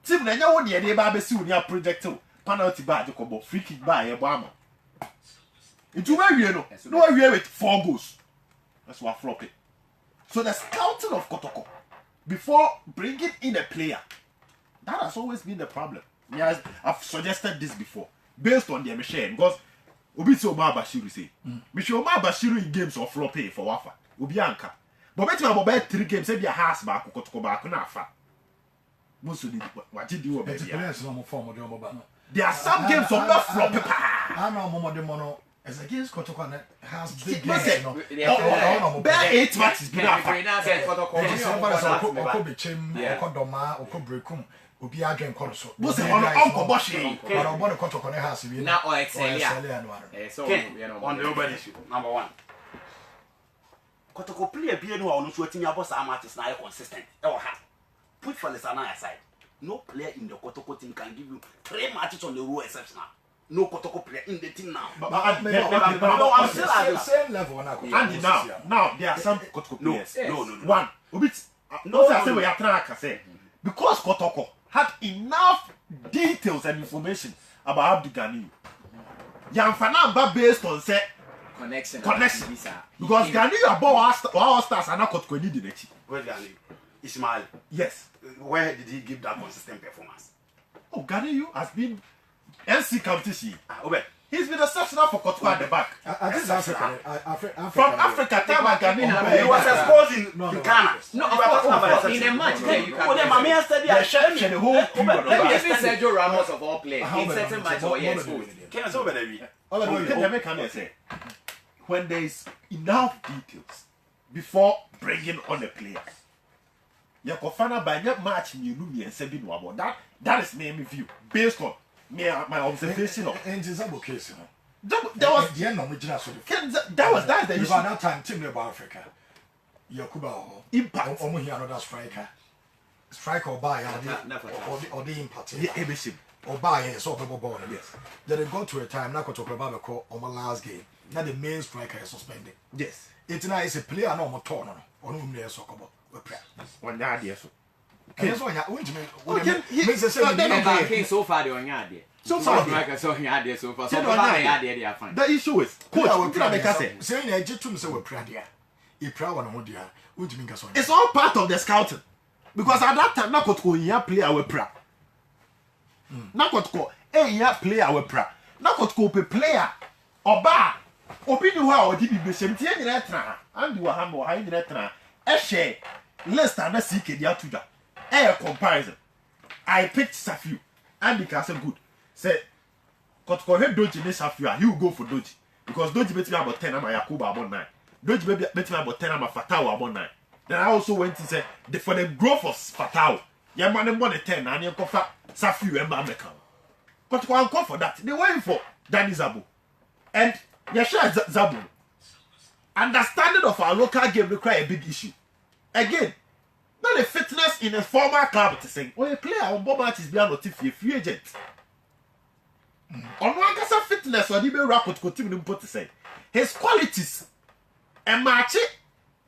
Team Nanya won the day Babesi when you are projected penalty by Jacobo, free kick by a bomber. Into where you know, no way with 4 goals. That's what flop it. So the scouting of Kotoko before bringing in a player, that has always been the problem. Yes, I've suggested this before, based on the machine, because Obisi Omar Bashiru say, Michel Omar Bashiru in games of flop for Wafa, Ubianka. But bet you about 3 games, say your house back, Kotoko back, Nafa. What did you do? There are some games of not flop. I know more than mono as against Kotoko has big Bare 8 matches. obi adwen kɔ no so Mo se on unko hwe. but on body kɔtɔ kɔ ne house bi na o excel ya no ano so on the over issue. Number one. Kotoko player bi enu a ono so atimi abɔ saa matches na ayɛ consistent. Ha. Put Falisana aside. No player in the Kotoko team can give you 3 matches on the row exceptional. No Kotoko player in the team now. But I'm still at the same level now. And now there are some Kotoko players. No. One, no, I say we are trying to say because Kotoko had enough details and information about Abdul Ganiyu. Yamfana ba based on say connection because Ganiyu about our stars are not Kotoko need the next. Where Ganiyu? Ismail. Yes. Where did he give that consistent performance? Oh, Ganiyu has been NC competition. Obey. He's been exceptional for Kotoko at the back. I think Africa. From Africa, time and Ganiyu. He was exposed in Ghana. No, of course, in a match you can The whole team. even Sergio Ramos of all players in certain matches or exposed. Can so better When there is enough details before bringing on a player, you can find out by that match you know and say about that. That is my view based on my observation of. In Zimbabwe case, That was the end of the general. that's the issue. By that time, team about Africa, Yakuba Impact. Omo here another striker or buy or the impact. Everything. Or buy and so ball. Yes. Then it got to a time now to about call on my last game. Now the main striker is suspended. Yes. It's now is a player no more torn on whom they are so about. One idea so. That's why I went to Okay, so far they on yard. So far, like so yard so far. So far they are fine. The issue is coach. Saying I just to say we're proud. If proud one would it's all part of the scouting because at that time Nakotko here play our pra. Nakotko here play our pra. Nakotko pe player oba obi ni wa odi bi besem tie nyina tra and wa ha mo ha nyina tra e share list na CK dia tuja e comparison I picked Safiu and the say good say Kotko he Doji ne Safiu he will go for Doji because Doji bet me about 10 and Yakuba about 9 Doji bet me about 10 and Fatao about 9 then I also went to say for the growth of Fatao your man more than 10 and you cover Safiu and Bameka Kotko am call for that they went for Danny Zabu and Yasha Zabu understanding of our local game require a big issue again. Not the fitness in a former club to say, when a player on board matches beyond a free agent. On one case of fitness, or even rapid continue to say, his qualities and match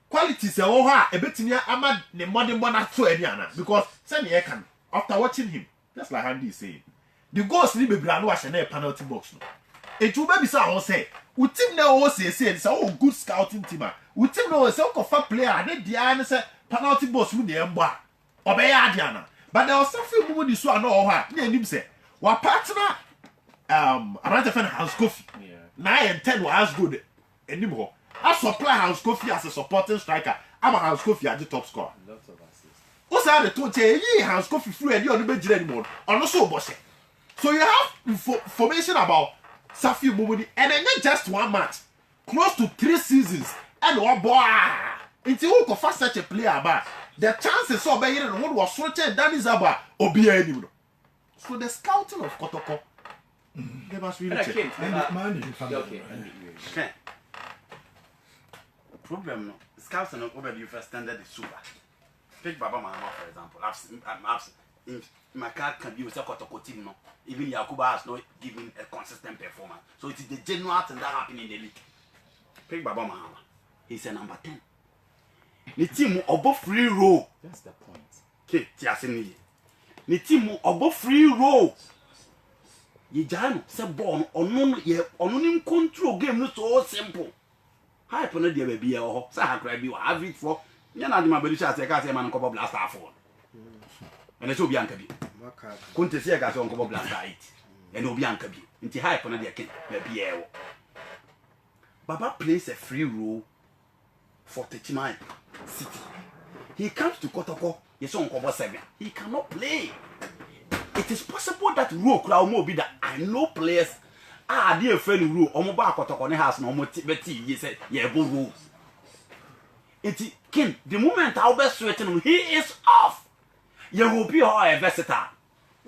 qualities are a bit near Ahmad the modern one at Ediana because Sani can after watching him, just like Andy is saying, the ghost leave a brand wash and a penalty box. It will be so say, we team now say, it's a good scouting team. We team now say, a player, and then the answer. Penalty box with the emba obey Adiana. But there was something moving this one or what near him say. What partner Aranta fan house coffee 9 and 10 was good anymore. I supply house coffee as a supporting striker. I'm a house coffee at the top scorer. Lots of assists. What's that to tell you house coffee free and you're the best anymore? On also boss. So you have information about Safi Mumudi and then not just one match. Close to 3 seasons and one boy. Until you can fast such a player about the chances of being in one was switching that is about Obi. So the scouting of Kotoko, they must really check. Okay. Problem no. Scouts and over you first standard is super. Pick Baba Mahama for example. I've seen my card can be with a Kotoko team no. Even Yakuba has not given a consistent performance. So it is the general thing that happened in the league. Pick Baba Mahama. He's a number 10. The team above free row. That's the point. Okay, Tiasini. The team above free row. Ye jano se born on control game no so simple. Hype no dey be here ho. Say ha cry be wa average for. Nya na de ma be sha say ka say man ko blaster for. And so obi anka bi. Kunte say ka say on ko blaster 8. And obi anka bi. Nti hype no dey ken be here. Baba plays a free row for Techimai City. He comes to Kotoko, he's on cover 7. He cannot play. It is possible that Ro crowd will be that I know players are dear friend Ro, Omoba Kotoko has no more Tibeti, he said, yeah, go Ro. King, the moment I'll be sweating, he is off. You will be all a versatile.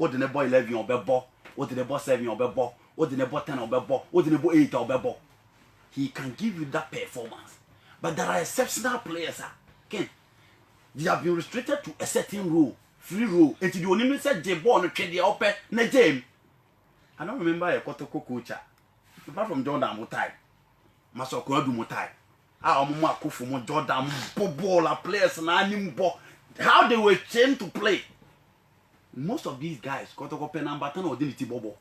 What the nebo 11 or bebo, what the nebo 7 or bebo, what the nebo 10 or bebo, what the nebo 8 or bebo. He can give you that performance. But there are exceptional players. Okay? They have been restricted to a certain role, free role. And the only said the ball on the upper na game. I don't remember a Kotoko coach. Apart from Jordan Mutai, Masoko Mutai. Our Mama Kufu, Jordan, Bobola players, and Animbo. How they were trained to play. Most of these guys got to go pen number 10 or Dignity Bobo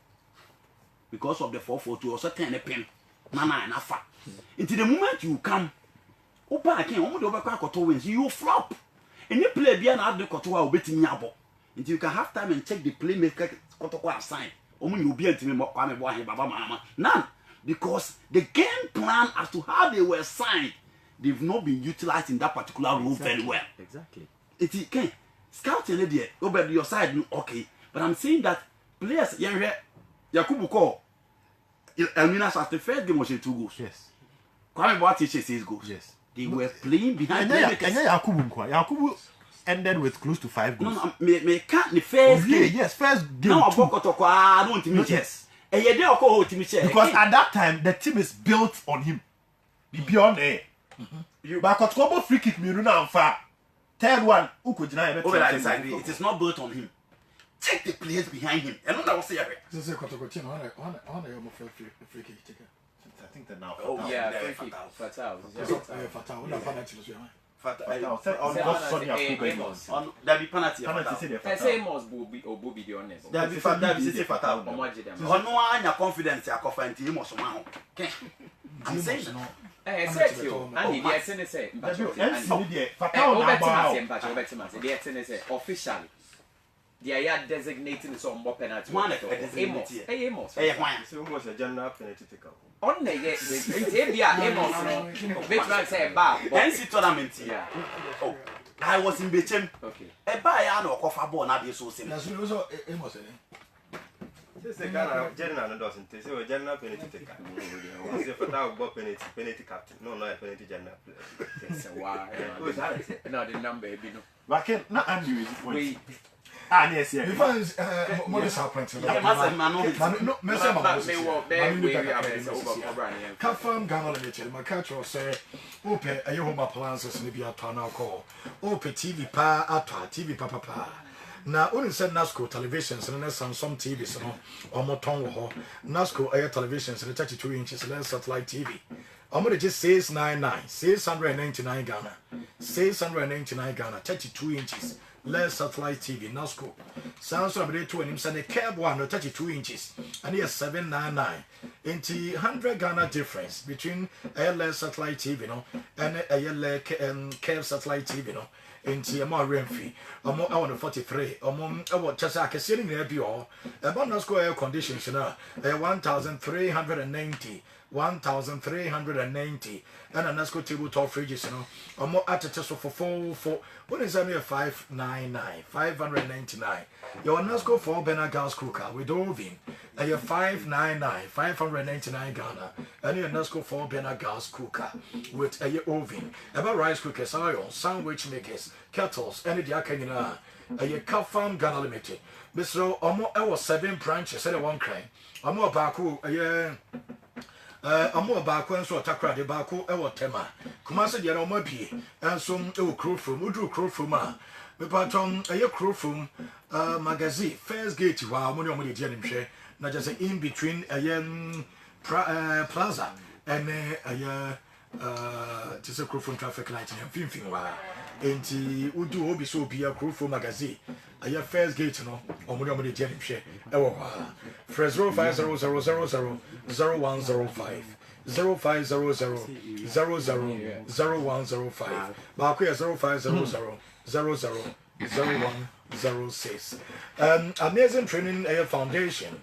because of the 4-4-2 or certain pen. Nana and Afa. Into the moment you come, Opa can only over Koto wins, you flop. And you play beyond out the Kotoa or betting Yabo. Until you can have time and check the playmaker Kotoa sign. Only you be a team of Kwame Boy, Baba Mama. None. Because the game plan as to how they were signed, they've not been utilized in that particular role very well. Exactly. It can scouting idea over your side, okay. But I'm saying that players, Yakubu Ko, Elmina's as the first game was 2 goals. Yes. Kwame Boy teaches 6 goals. Yes. They were playing behind Yakubu ended with close to 5 goals. No, me can't the first game. Yes, first game. Now I don't think yes. And you don't call him because at that time the team is built on him. Beyond there. But Kotokobo free kick me run far. Third one, I disagree. It is not built on him. Check the players behind him. And I was saying, This is Kotoko on a free kick taker. I think that now. Oh yeah, Fatal. Fatal. What That be penalty. I say Amos Bobby the honest. That be fatal. On no confidence ya confident him or somehow. Okay. I'm saying I said you, and the essence say, officially. They are designating some more penalty. One Amos. So was a general penalty taker. On the Amos, which man say bar. NC tournament. Yeah. Oh, I was in Bechem. Okay. A buy no coffee ball na be so simple. That's also Amos. This is a general doesn't say a general penalty taker. It's a fatal penalty captain. No, not a penalty general. Wow. No, the number, you know. But not Andrew. Yes, yes. Because more supplement. Confirm Ghana Limited. My catch will say, Ope, a Yoma appliances, maybe a ton of call. Ope TV pa atwa TV papa. Na only said Nasco televisions and some TVs or more tongue. Nasco air televisions and 32 inches less satellite TV. I'm going to just 699, 699 Ghana, 699 Ghana, 32 inches. Less satellite TV, Nasco. Sounds like they 2 and him send a cab one 32 inches, and he has 799. Into 100 Ghana difference between a less satellite TV, and a yellow cab satellite TV, into a more rent fee. A more hour 43, or more about Chasaka sitting there be all. About Nasco air conditions, a 1,390. 1,390 and a Nasco tabletop fridges, or more attachments for what is that? 599, 599. Your Nasco 4 burner gas cooker with oven, and your 599, 599 Ghana, and your Nasco 4 burner gas cooker with a oven, about rice cookers, iron, sandwich makers, kettles, and the Akanina, a your Kafam Ghana Limited. Mr. Omo, I was 7 branches, and 1 crane. Omo Baku, a year. Amo baako nso otakra de baako e wo tema kuma se de na omo pie enso e wo crowfrom udru crowfrom a me paton eye crowfrom magazine first gate wa mo ne omo de die nimhwe na just in between plaza and just a crowfrom traffic light in finfin wa enti udu obi so obi a crowfrom magazine aya first gate no omo de die nimhwe e wo ha fresh 0500000105 0500000105 baako ya 0500000106 amazing training foundation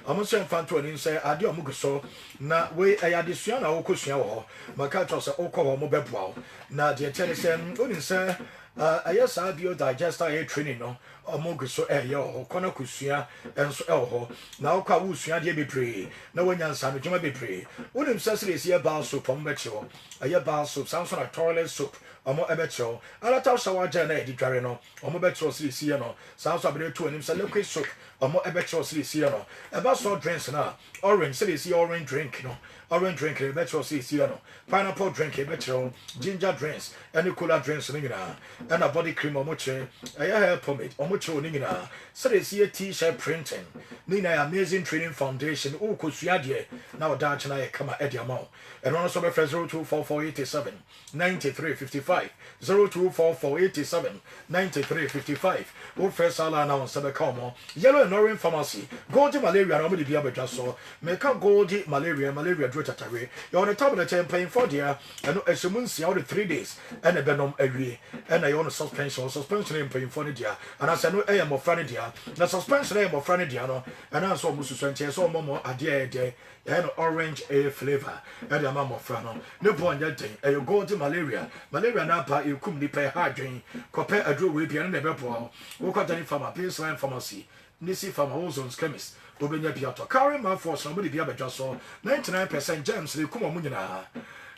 amuso infanto ni say ade omuguso na we ayadesua na okosua wo maka to say okọ mo beboa na de chere say oni say ayasa bio digester air training no omuguso yo kono kusua enso ho na okwa wusua de bebre na wanyansa no djuma bebre oni msasire esi ba soap ombeche wo aye ba soap samson toilet soap ɔmo ɛbɛkyerɛw alata shower gel na yɛde dware no ɔmo bɛkyerɛw sirisi no saa nso abere to anim sɛ liquid soap ɔmo ɛbɛkyerɛw sirisi no ɛba so drinks na orange sirisi orange drink no orange drink ɛbɛkyerɛw sirisi no pineapple drink ɛbɛkyerɛw ginger drinks ɛne cola drinks no nyinaa ɛna body cream ɔmo kyerɛ ɛyɛ hair pomade ɔmo kyerɛw ne nyinaa sirisi t-shirt printing ne nyinaa amazing training foundation wokɔsua deɛ na ɔda akyena yɛ kama ɛde ama wo ɛno no nso bɛfrɛ 024487 9355 024487 9355 wofrɛ sala na wo nsa bɛka ɔmɔ yellow and orange pharmacy gold malaria na ɔmode bi abɛdwa so meka gold malaria duro tatawe yɛwɔ ne tablet mpanyimfoɔ deɛ ɛno ɛhyɛ mu nsia wode 3 days ɛna ɛbɛnom awie ɛna yɛwɔ no suspension yɛ mpanyimfoɔ no deɛ anaasɛ no ɛyɛ mmɔfra no deɛ na suspension ɛyɛ mmɔfra no deɛ no ɛna nso ɔmo susua nkyɛn sɛ ɔmɔ adeɛ ɛdɛ yɛyɛ no orange flavour ɛde ama mmɔfra no ne bɔ nyɛ den ɛyɛ gold malaria no apa ɛkum nipa ɛha adwen kɔpɛ aduro wei bia no na ɛbɛboa wokɔdane pharma baseline pharmacy nisi pharma ozons chemist wobɛnya bi atɔ carry man force na wobɛde bi abɛdwa so 99% germs ne kum ɔmo nyinaa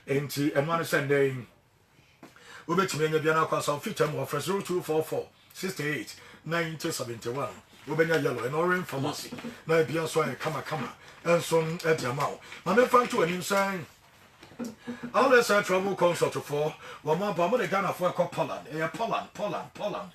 enti ɛno ano sɛ ndɛn wobɛtumi anya bia no akɔ asam fitam wɔfrɛ 0244 68 9071 wobɛnya yellow and orange pharmacy na bia nso ayɛ kama ɛnso ɛde ama wo ma memfa nto anim sɛn Always I travel concert for Wama Bama Ghana for Poland, Poland.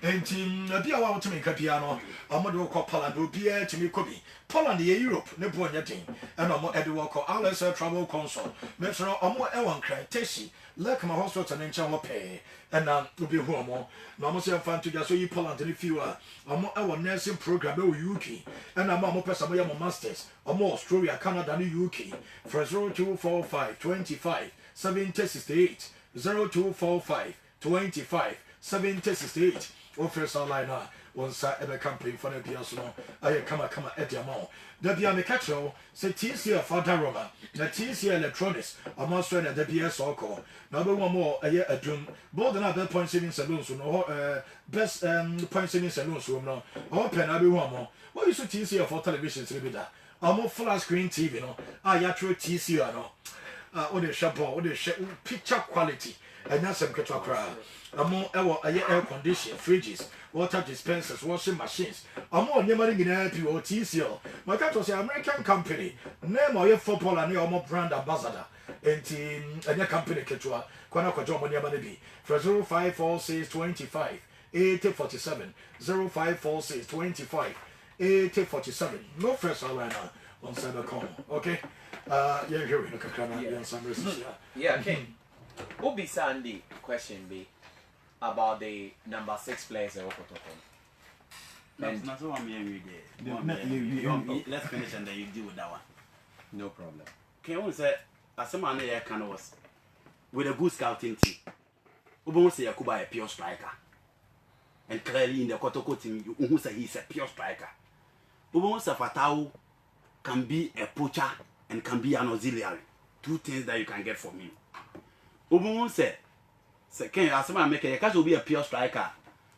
And in a dear out to me Capiano, Amado Poland will be to me Kobe. Poland, Europe, Nepon Yatin, and Amo Edwalko, always I travel concert. Metro Amo Ewan Cry, Tessie, like my hospital and Chawa pay, and to be homo. No more fun to just so you Poland and if you are Amo our nursing program, Yuki, and Amo Pesamoyamo Masters, Amo Australia, Canada, Yuki, for 0245 25 7068 0245 25 7068 Office online once I ever campaign for the Piasono. I come at the amount. The Biame Catcho, say TC Fata Roma, the TC Electronics, a master at the BS Oko. Number one more a year a doom, both another point saving saloons, no best point saving saloons, no, open every one more. What is the TC for television? I'm more flat screen TV, no, I actually TC, no. On the shampoo, on the picture quality, and that's some catchakra. Among our air condition, fridges, water dispensers, washing machines. Among your money in LP or TCL. My cat was an American company. Name or your football and your brand ambassador. And your company Ketua, Quanaco Job on your money. For 0546 25 8047 0546 25 8047. No first right now on Cybercom. Okay? Yeah, here we go. Yeah, okay. Obi Sandy question be about the number 6 players in Okotoko. That's what I'm hearing let's finish and then you deal with that one. No problem. Can you say, as someone here can was with a good scouting team, Ubo say Yakuba a pure striker. And clearly in the Kotoko team, you say he's a pure striker. Ubo Fatau can be a poacher and can be an auxiliary. 2 things that you can get from him. Ubo say, can you ask me make a catch will be a pure striker?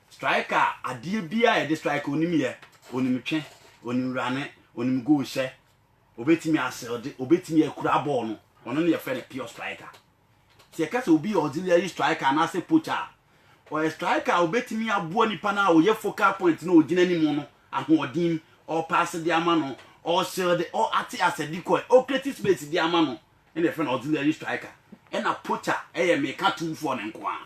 Striker, a dear beer, a striker, Onimia, Onimche, Onimrane, Onimgoshe, obey me as obey me a crab on only a friend a pure striker. See, a catch will be auxiliary striker and I say poacher. Or a striker, obey me a buoni pana or your focal point, no, Jinani mono, and who dim, or pass the amano, or sell the or ati as a decoy, or creative space the amano, and a friend auxiliary striker. And a poacher, make a 2 for an inquire.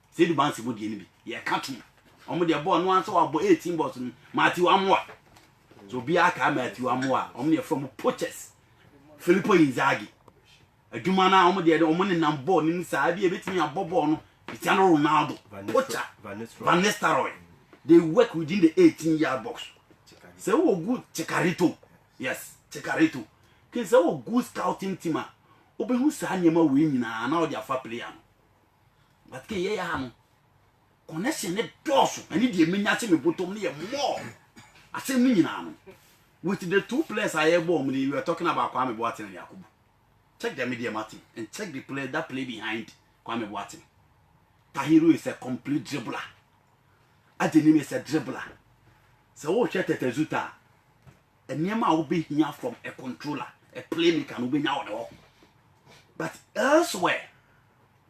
Say the bouncy would be, yeah, catching. On the born once or about 18 bottom, Matthew Amwa. So be a car Matthew Amwa, only from poachers. Filippo Inzaghi. A Jumana, only the woman in I'm born inside, be a bit me a Bobon, Cristiano Ronaldo, Poacher, Van Nistelrooy. They work within the 18-yard box. So good Checarito. Yes, Checarito. Can so good scouting team. Obe who san yema win na now they are for player. But ke ye ya no connection ne doso ani de menyate me bottom ne more. Asem ni nyina no. With the 2 players I have bomb we were talking about Kwame Boateng and Yakubu. Check the media Martin and check the player that play behind Kwame Boateng. Tahiru is a complete dribbler. Adenim is a dribbler. So what check the Zuta. A Nema will be here from a controller, a playmaker will be now. But elsewhere,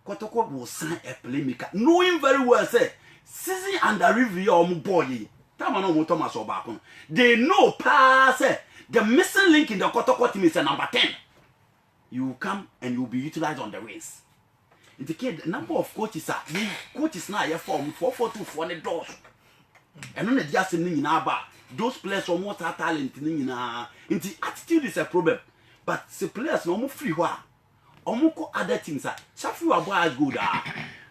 Kotoko will sign a playmaker, knowing very well say season under review or boy. Thomas Obakon. They know pass the missing link in the Kotoko team is a number 10. You will come and you will be utilized on the wings. In the case, the number of coaches are coaches now here form 442 for the doors. And then just in those players are more talent in the attitude is a problem. But the players no more free where Omoko other things are Sheffield are as good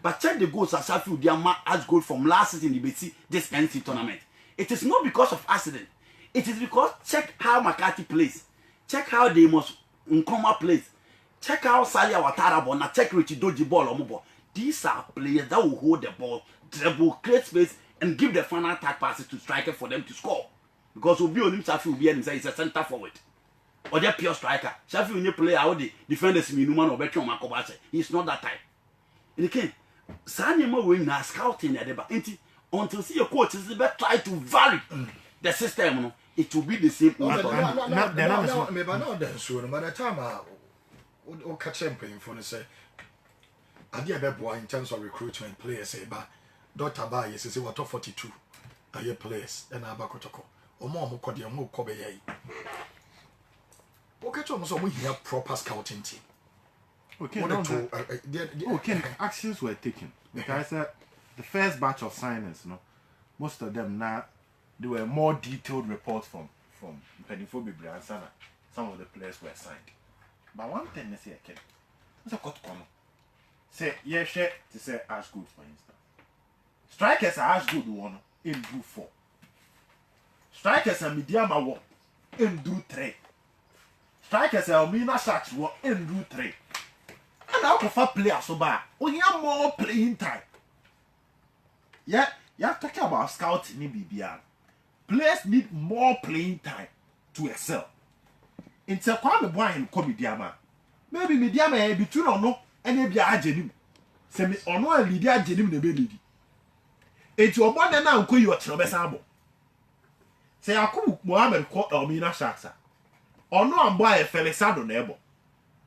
but check the goals as Sheffield they are as good from last season in the this NC tournament. It is not because of accident. It is because check how McCarthy plays. Check how they must Nkoma plays. Check how Salia Watara ball. Now check Richie Doji ball or mobile. These are players that will hold the ball, dribble, create space, and give the final attack passes to striker for them to score. Because Obi Onim Sheffield will be inside is a center forward. Or they're pure striker. Sheffield when you play how the defenders Minuman or Betron Makobase. He's not that type. And again, Sanyama win now scouting at the back. Until see your coach is try to vary the system, it will be the same. By the time I catch him paying for say, I did a boy in terms of recruitment players say, but Dr. Bay says what 42 are your players and Abakotoko or more Mokodi more Kobe. Okay, so we have proper scouting team. Okay, okay, actions were taken because the first batch of signings, most of them now there were more detailed reports from Pennyphobia Briansana. Some of the players were signed. But one thing is here, Ken. What's a cut corner? Say, yeah, share to say Ashgood, for instance. Strikers are Ashgood one in do 4. Strikers are Mediama 1 in do 3. Strikers are Mina Sharks 1 in do 3. And I prefer players so bad. We have more playing time. Yeah, you're talking about scouting in BBR. Players need more playing time to excel. In Kwame Boy and Comediama. Maybe Mediama between or no, and maybe Ajenim. Semi or no, and Lydia Jenim the baby. It's your one and now, you are Trobesabo. Say, I could Mohammed caught Almina Shaksa. Or no, I'm by a Felixado Nebo.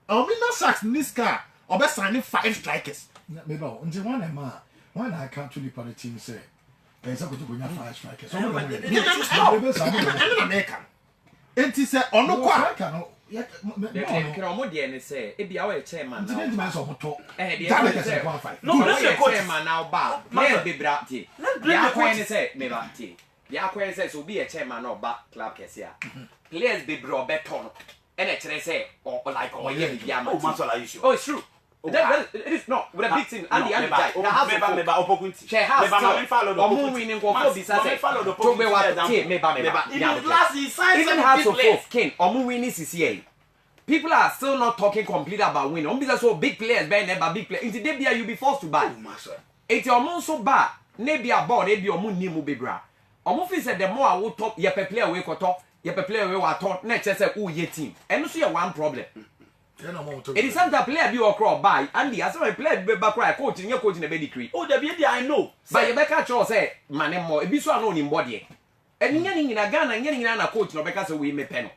Almina Shaks in this car, or best signing 5 strikers. Maybe until one I can't really put a team say. There's a good 5 strikers. American. And he said, "Oh no, quite can almost the say, it be our chairman. No, chairman now, bar. Let be bratty. The acquaintance say, Mebati. The acquaintance will be a chairman or back club Cassia. Players be brought beton. And I say, or like, oh, yeah, oh, it's true. It is not with a big thing and the other guy. The house opportunity. She has follow winning for this. I follow the program. Even house of folk King or winning CCA. People are still not talking completely about winning. On because so big players, but big players. Into Debia, you be forced to buy. It's your month so bad. Maybe a ball, maybe your moon name will be bra. Almost said the more I will talk, your player will talk, your player will talk. Next, I say, oh, ye team. And you see one problem. It is something player be or crop by and the other player be back cry coaching your coaching a baby tree. Oh, the baby I know. But you better catch say, man, more, it be so known in body. And getting in a gun and getting in a coach, no because we may pen.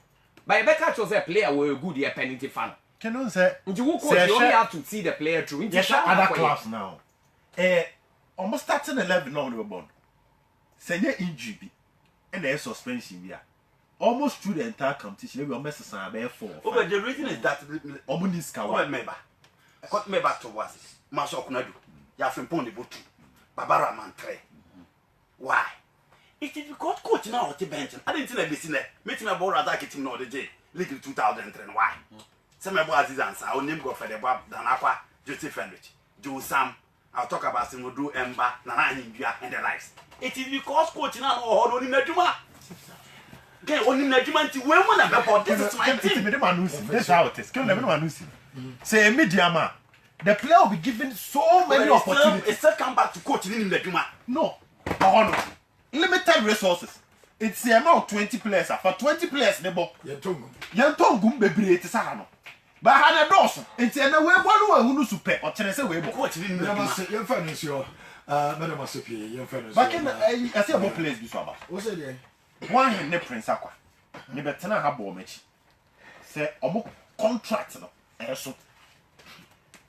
But you better catch say player were good year penalty fan. Can you say, you only have to see the player through into other class now? Almost starting 11 now, we were born. Say, you're injury and there's suspension here. Almost through the entire competition, we almost a bear 4. But the reason is that Omuniska, member. Got me back to was Maso Kunadu, Yafin Pony Butu, Barbara Mantre. Why? It is because coach now at the bench. I didn't see a business, meeting a board attack it in order J, League 2003. Why? Some of us answer, I'll name go for the Bob Danapa, Joseph Fenrich, Joe Sam. I'll talk about Simudu Emba, Nana and the likes. It is because coach now or in the Juma. Okay, only Najimanti, when about this is my team. This is how it is. Can never lose him. Say, Mediama, the player will be given so many opportunities. It's still come back to coaching in the Juma. No, limited resources. It's the amount of 20 players. For 20 players, the ball. Yantongum be it is Sahano. But I had a Dawson. It's an away one who super or Tennessee way. Coaching in the your friends, your Madame Masipi, your friends. But I see about players this one. What's it? One in the Prince Aqua. Never ten a habo match. Say, contract no. So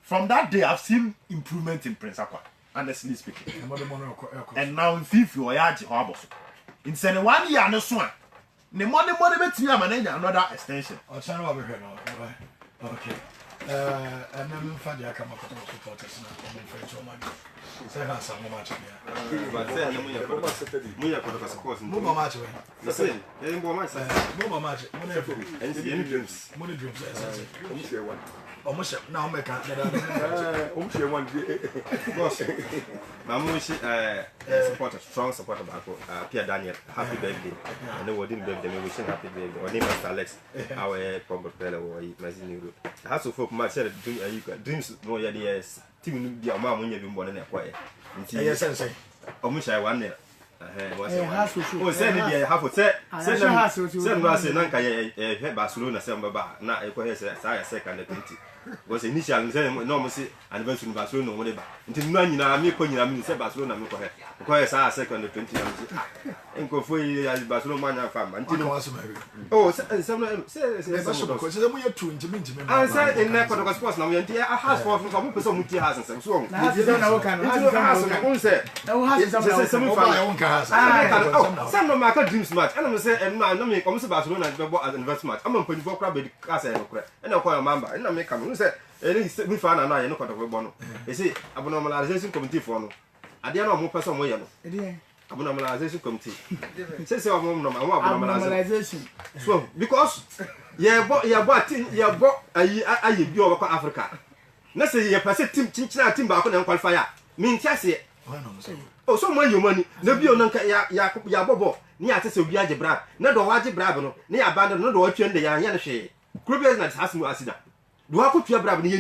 From that day, I've seen improvement in Prince Akwa, honestly speaking. And now in FIFA, or Yaji Harbors. In 1 year, no swan. The money bet me, I'm another extension. I'll turn over here now. Okay. And then Fadia come up with supporters now. I'm afraid so much. Say, has some much here. But say, Move much away. the same. Move much. And see any dreams. Money dreams. One. Almost now make a Boss. Mamu supporter, strong supporter about Pierre Daniel. Happy birthday. And then we didn't birthday. We wish him happy birthday. Or name is Alex. Our probably player or Mazini. Has to folk much dreams. No, yes. Team the amount when you've been born in a quiet. yes, sensei. Almost I won there. Oh, send it half of set. Send us in Nanka, Barcelona, Samba, not a second 20. Was initial enormously anniversary in Barcelona, whatever. Until none in me, when you said Barcelona, requires our second 20. And go for Barcelona farm until oh, because we are too intimate. I said in Nepal sports now, and I have for some multi houses and so on. Some of my dreams match, and I'm saying, and now make almost Barcelona as an investment. I'm on 24 crab and I'll call a member, and I make come. Say, we found an eye, no part of a bono. They say, abnormalization committee for no. I dare not move person way. Abnormalization committee. Say, abnormalization. So, because you bought a year over Africa. Let's say you pass a team, team back and qualify. Mean, Chassis. Oh, so when you money, the Bionanka Yabobo, near to Biaji Brab, not the Waji Brabano, near abandon, not what you and the Yanshe. Krubias has no accident. Do I put your brab in the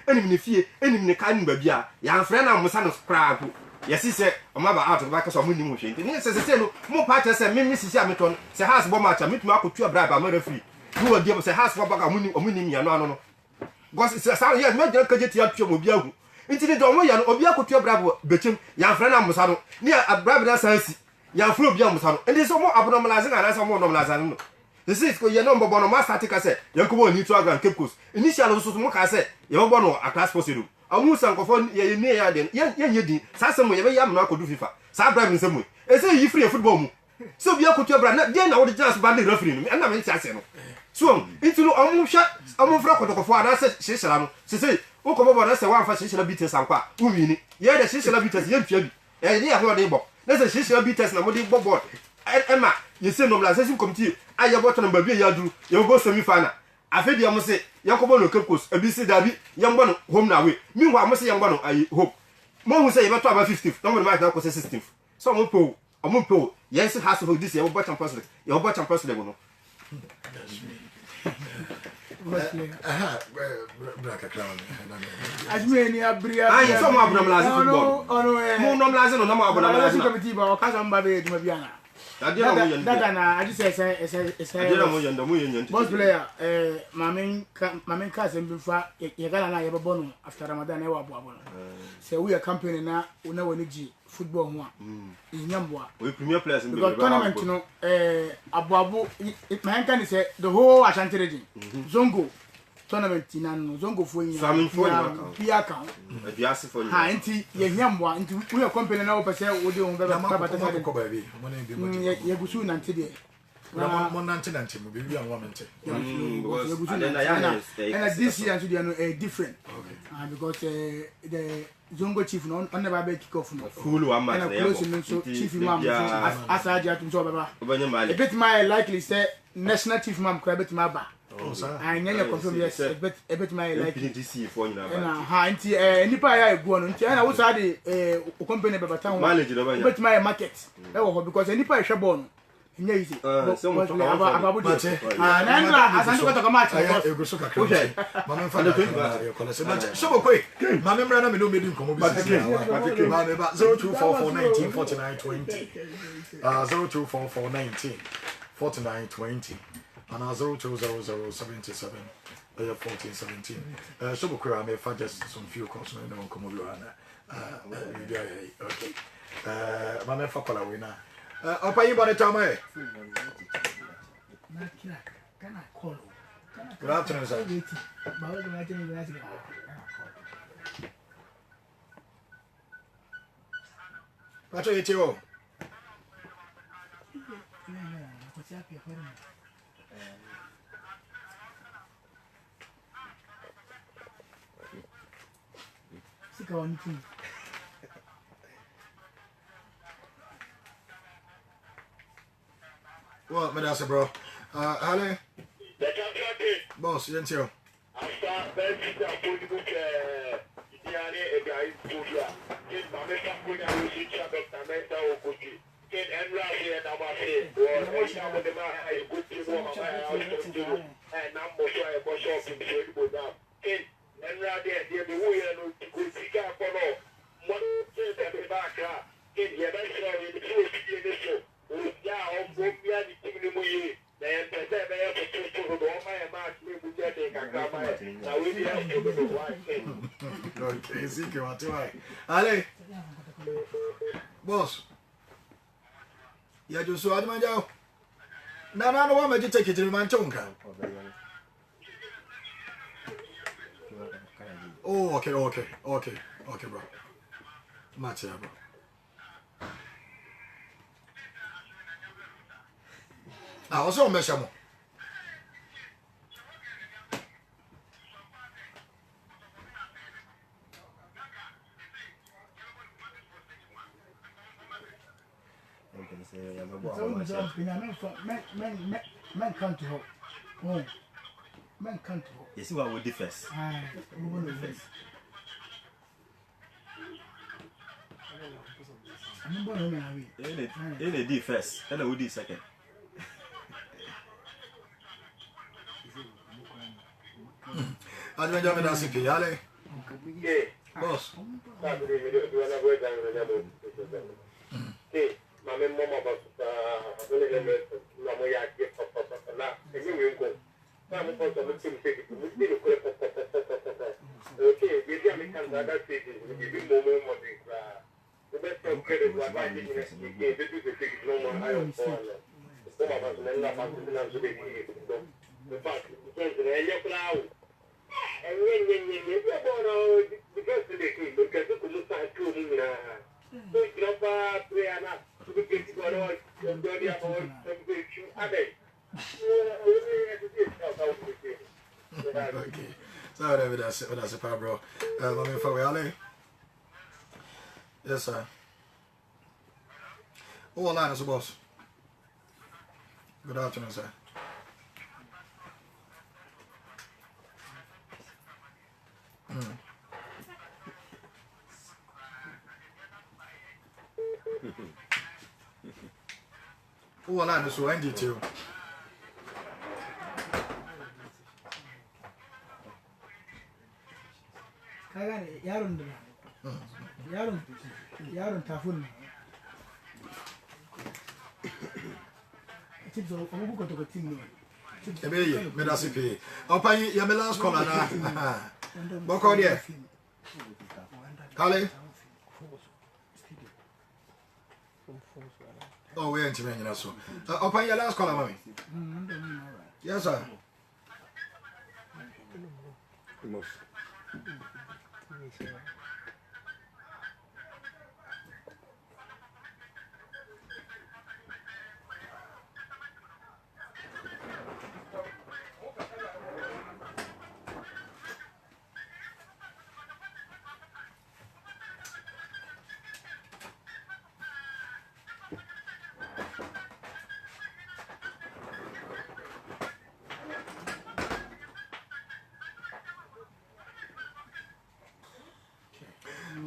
enemy fear, enemy kind babia, young friend of Musanos crab. Yes, he said, a mother out of back of some winning machine. And he says, more parties and Mrs. Hamilton, say, has Bomacha, meet Marco to a brab, I'm murder free. You will give us a house for back a winning Yanano. Was it a sound yet, not just get your mobile. Into the Domoyan, Obiaco to a bravo, between young friend of Musano, near a brab sense, young flew beyond Musano, and there's some more abnormalizing and as some more normalizing. The six go your number one master take a set, Yanko need to and Cape Coast. Initially, also smoke I said, your bono a class possible. A moose and coffin near then, yan, Sassam, wherever you not could do FIFA. Sabra in some way. And say you free a football. So be a couture brand, then I would just badly referring, and I'm in Sassano. So, into a moon shot, a moon frock of what I said, Shishalam, she said, oh, come over, that's a one for Shishla beaters and qua, who mean it. Yeah, the Shishla beaters, young Fiabi, and yeah, her neighbor. There's a Shishla beaters and a body board. Emma, you say normalization committee. I have bought a baby yadu, you go semi final. I feel you must say, Yakobo no Capos, a BC Dabi, young one home now. Meanwhile, I must say, young one, I hope. More will say about 50th, no one might not cause 16th. Some will a moon pool. Yes, it has to hold this year, bottom person, your bottom person. As many a bria. I am some abnormalizing. No, normalizing or no abnormalizing committee, but Cousin Baby to Mabiana. I just say, it's boss player, my cousin before Yagana Yabono after Ramadan. So we are campaigning now, we know when you football in Yambua. We premier players in the tournament, you know, Abu, my can say the whole Ashanti region. Zongo tournament in Zongo for you, account. If you ask for you, Yambua, into we are campaigning now, but say, we don't have Yagusu Nantidia. Monantinanti will be a woman. And this year, to different because the Zongo chief on never be kick off. Full one man, chief imam as I got to Zobaba. A bit my likely say national chief imam crabit maba. I never confirm yes, a bit my likely to see for you. And Nipa I go on, and I was at the company by town manager, but my market because Nipa is Shabon. Easy. So much about it. And I got a match. Okay. Mamma Fana, so quick. Mamma Rana, no medium come over 0244194920. 0244194920. And 020077 1417. So I may find just some few calls and then come over. Okay. Mamma Fakala winner. Apa you want to tell me? Good afternoon, sir. Pacho yetio. Sika wani tu. Well, me that's it, bro. Ale. Boss, yentio. Okay, see que va toi. Allez. Boss. Ya jo so adama jao. Na no wa ma take it man chonka. Oh, okay, bro. Match ya, bro. Ah, also on measure mo. Men come to her. Oh, men come to her. You see what we do first? We want to first. I'm not going to You need do first, and we do second. Adama jao me that's it. Ale. Boss. Okay. So whatever that's it, bro. My man for Ale. Yes, sir. Oh, line is boss. Good afternoon, sir. Oh, line is so empty too. Yaron da yaron tafun tips of obu ko to team no Ebe ye me that's it. Opa ya me last call na. Boko there. Kale. Oh, we ain't even so. Opa ya last call mami. Yes sir.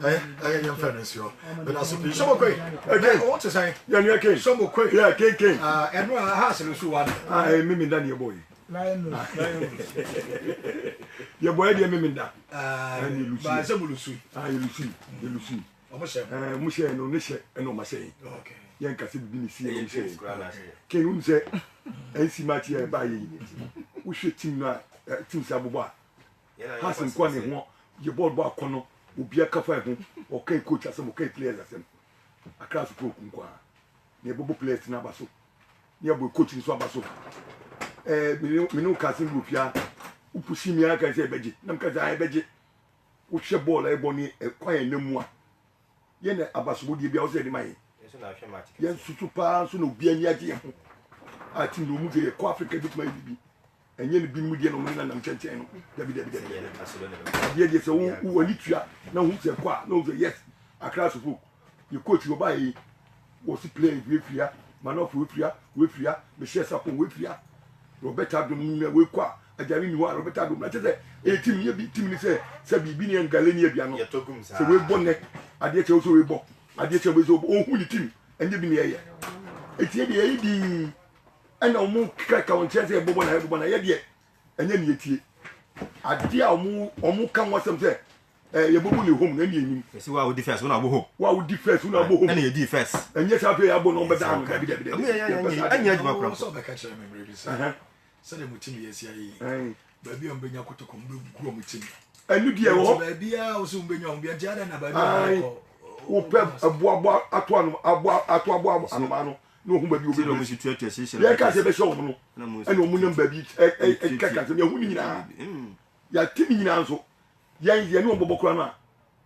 I am fairness, yo. But that's okay. Some quick. Again, what to say? Yeah, you okay? Some quick. Yeah, king. And what has to do one? I mimi ndani ya boy. lion Ya boy dia mimi nda. Ba se bulusu. Yelusi. Omo Mo she no ne she no ma she. Okay. Yen ka se bibi ni si ye she. Ken un se NC match ya ba yi. Wo hwe team na team sa bobo a. Hasen kwa ne ho ye ball bo akono obi akafa ho o kai coach asem o kai players asem. Akra so ko kunkwa. Ne bobo players na ba so. Ne boy coach ni so ba so. Minu kasi group ya upushi mi aka se beji nam ka za beji wo hwe ball e boni e kwan enemu a ye na abasobo die bia wo se de mai Eso na hwe match. ye susu pa so no bia ni age ho a ti no mu je ko Africa bit mai bibi enye ne bi mu die no mu na nam chenchen no dabi ye de se wo ni tua na hu se kwa na wo se yes akra so fu ye coach go bai wo si play we fia manof we fia me share sapon we fia Robert Adom na we kwa ajari ni wa Robert Adom na tese e team ye bi team ni se bibi ni ngale ni bia no se we bonne ade che so we bo ade che we so ohun ni team enye bi ni ye etie de ye di ana mu kaka won che se bobo na ye de enye ni etie ade a omu kan wasem se ye bobo ni home na ni enim Esi wa wo defense na bo home. wa wo defense na bo home Na ye defense. enye sa pe ya bo no beda no dabi Anya adwuma kra. so be catch me brebi say say dem team yes ya yi ba bi on benya kotoko mbe gro mu team enu die wo ba bia o so benya on bia jada na ba bia ko wo pe abo ato ano no hu ba bi Obi do obi mu si tuatua si ye ka se be show mu no ene omu nem ba bi kaka se me hu ni nyina ya timi nyina nso ye no bobo kura na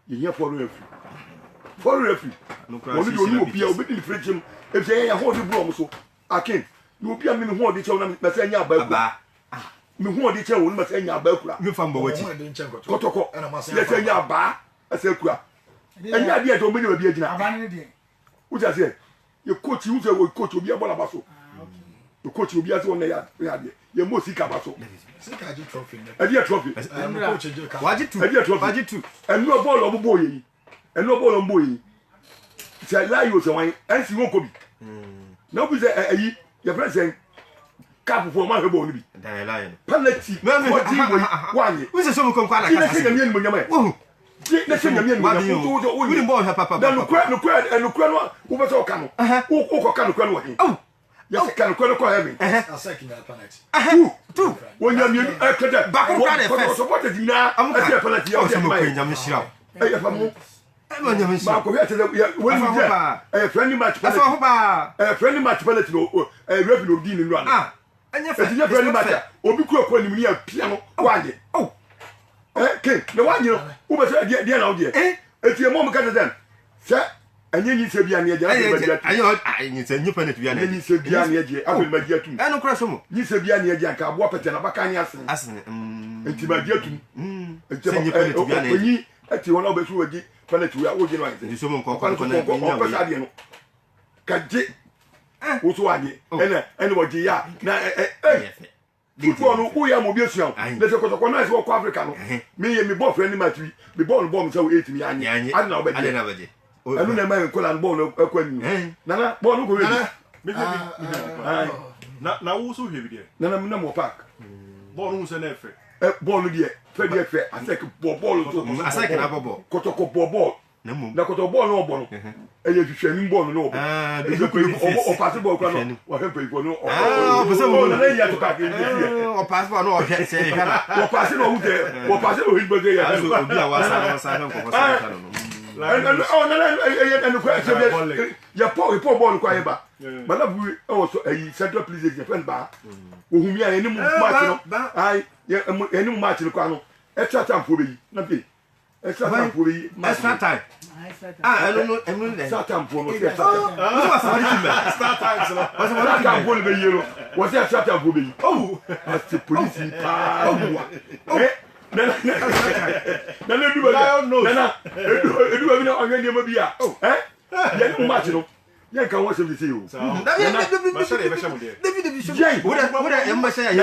ye nya for referee woni do ni obi a obi di frejim e je ya ho di bro mu so akin ni obi a me hu odi che na me se nya ba me hu odi che wo ni me se nya ba kura Me fa mbo wachi. kotoko ye se nya ba ase kura enya dia to me ni obi agina Abane ne de. uja se ye coach use wo coach obi abola baso the coach obi ase won ya de ye mo sika baso sika ji trophy e dia trophy coach je ka Waji 2. e dia trophy Waji 2. enu ball obo yi enu ball ombo yi se la yo se wan ensi won ko bi na obi se eyi ye present cap for man hebo ni bi Dan lion. penalty for team we wanye We se so mu kom kwa na ti na kasa. se nyame ni mo nyama Wo. ti na se nyame ni mo nyama to We ni ball papa. da no kwa no wo be se o ka no wo ko ka no kwa no he Oh. yes ka no kwa no ko heaven asaki na penalty two wonya mi ekede Back on the first. support the dina e penalty ya O se o mo mai kwen nyame shira. e ya famu E mo nyame ma shira. ko ya tele when you there friendly match Afa penalty ho ba. friendly match penalty no referee no di ni no ana Ah. Anya fa. e tinye friendly match obi ku ko ni mi ya pia no wanye Oh. ken na wanye no wo be se dia na wo dia e tie mo mo ka den se anye ni se bia na ya Ayo ja ayo ayo se nyu penalty bia na. anye ni se bia na ya afi ma dia tum E no kra so mo. ni se bia na ya ka abo pete na baka ni asen Asene. enti ma dia tum Se nyu penalty bia na. ni ati wona obesu wagi penalty wa wo je no Ndi anye so mo ko na ko ko sa de no ka je wo so anye ene wo je ya na football no wo ya mo bi esuan le se ko na se wo ko Africa no me ye me ball friend match bi me ball no se wo 8 mi anye ade na obeje Ade na obeje. anu na ma ko la ball no akwa ni nana ball no ko we na wo so hwe bi de nana na mo park ball no se na efe ball no de fe de fe asek ball to Asake na bobo. kotoko ball Na mum. na kotoko ball no obo no e ye hwehwe ni ball no obo Ah, e je ko o pass ball kwa no wa he pe no Ah, pese mo na ya to ka ke ni o passport no o hwe se kana. wo pass no hu de wo pass no hu de ya Aso obi a wasa no ko sa kana no. ya po ball kwa eba bala bu o so ayi central police je friend ba o hu mi a eni mu match no ai eni mu match no kwa no extra time for be na be extra time for be Extra time. Ah, I don't know. extra time for no What's the start times no extra time for be yero was extra time for be oh as the police pa na edu bi na onwe ni ma bi a ye ni match no ye kan wo se bi se yo ma se de be shamo de David, what am I saying?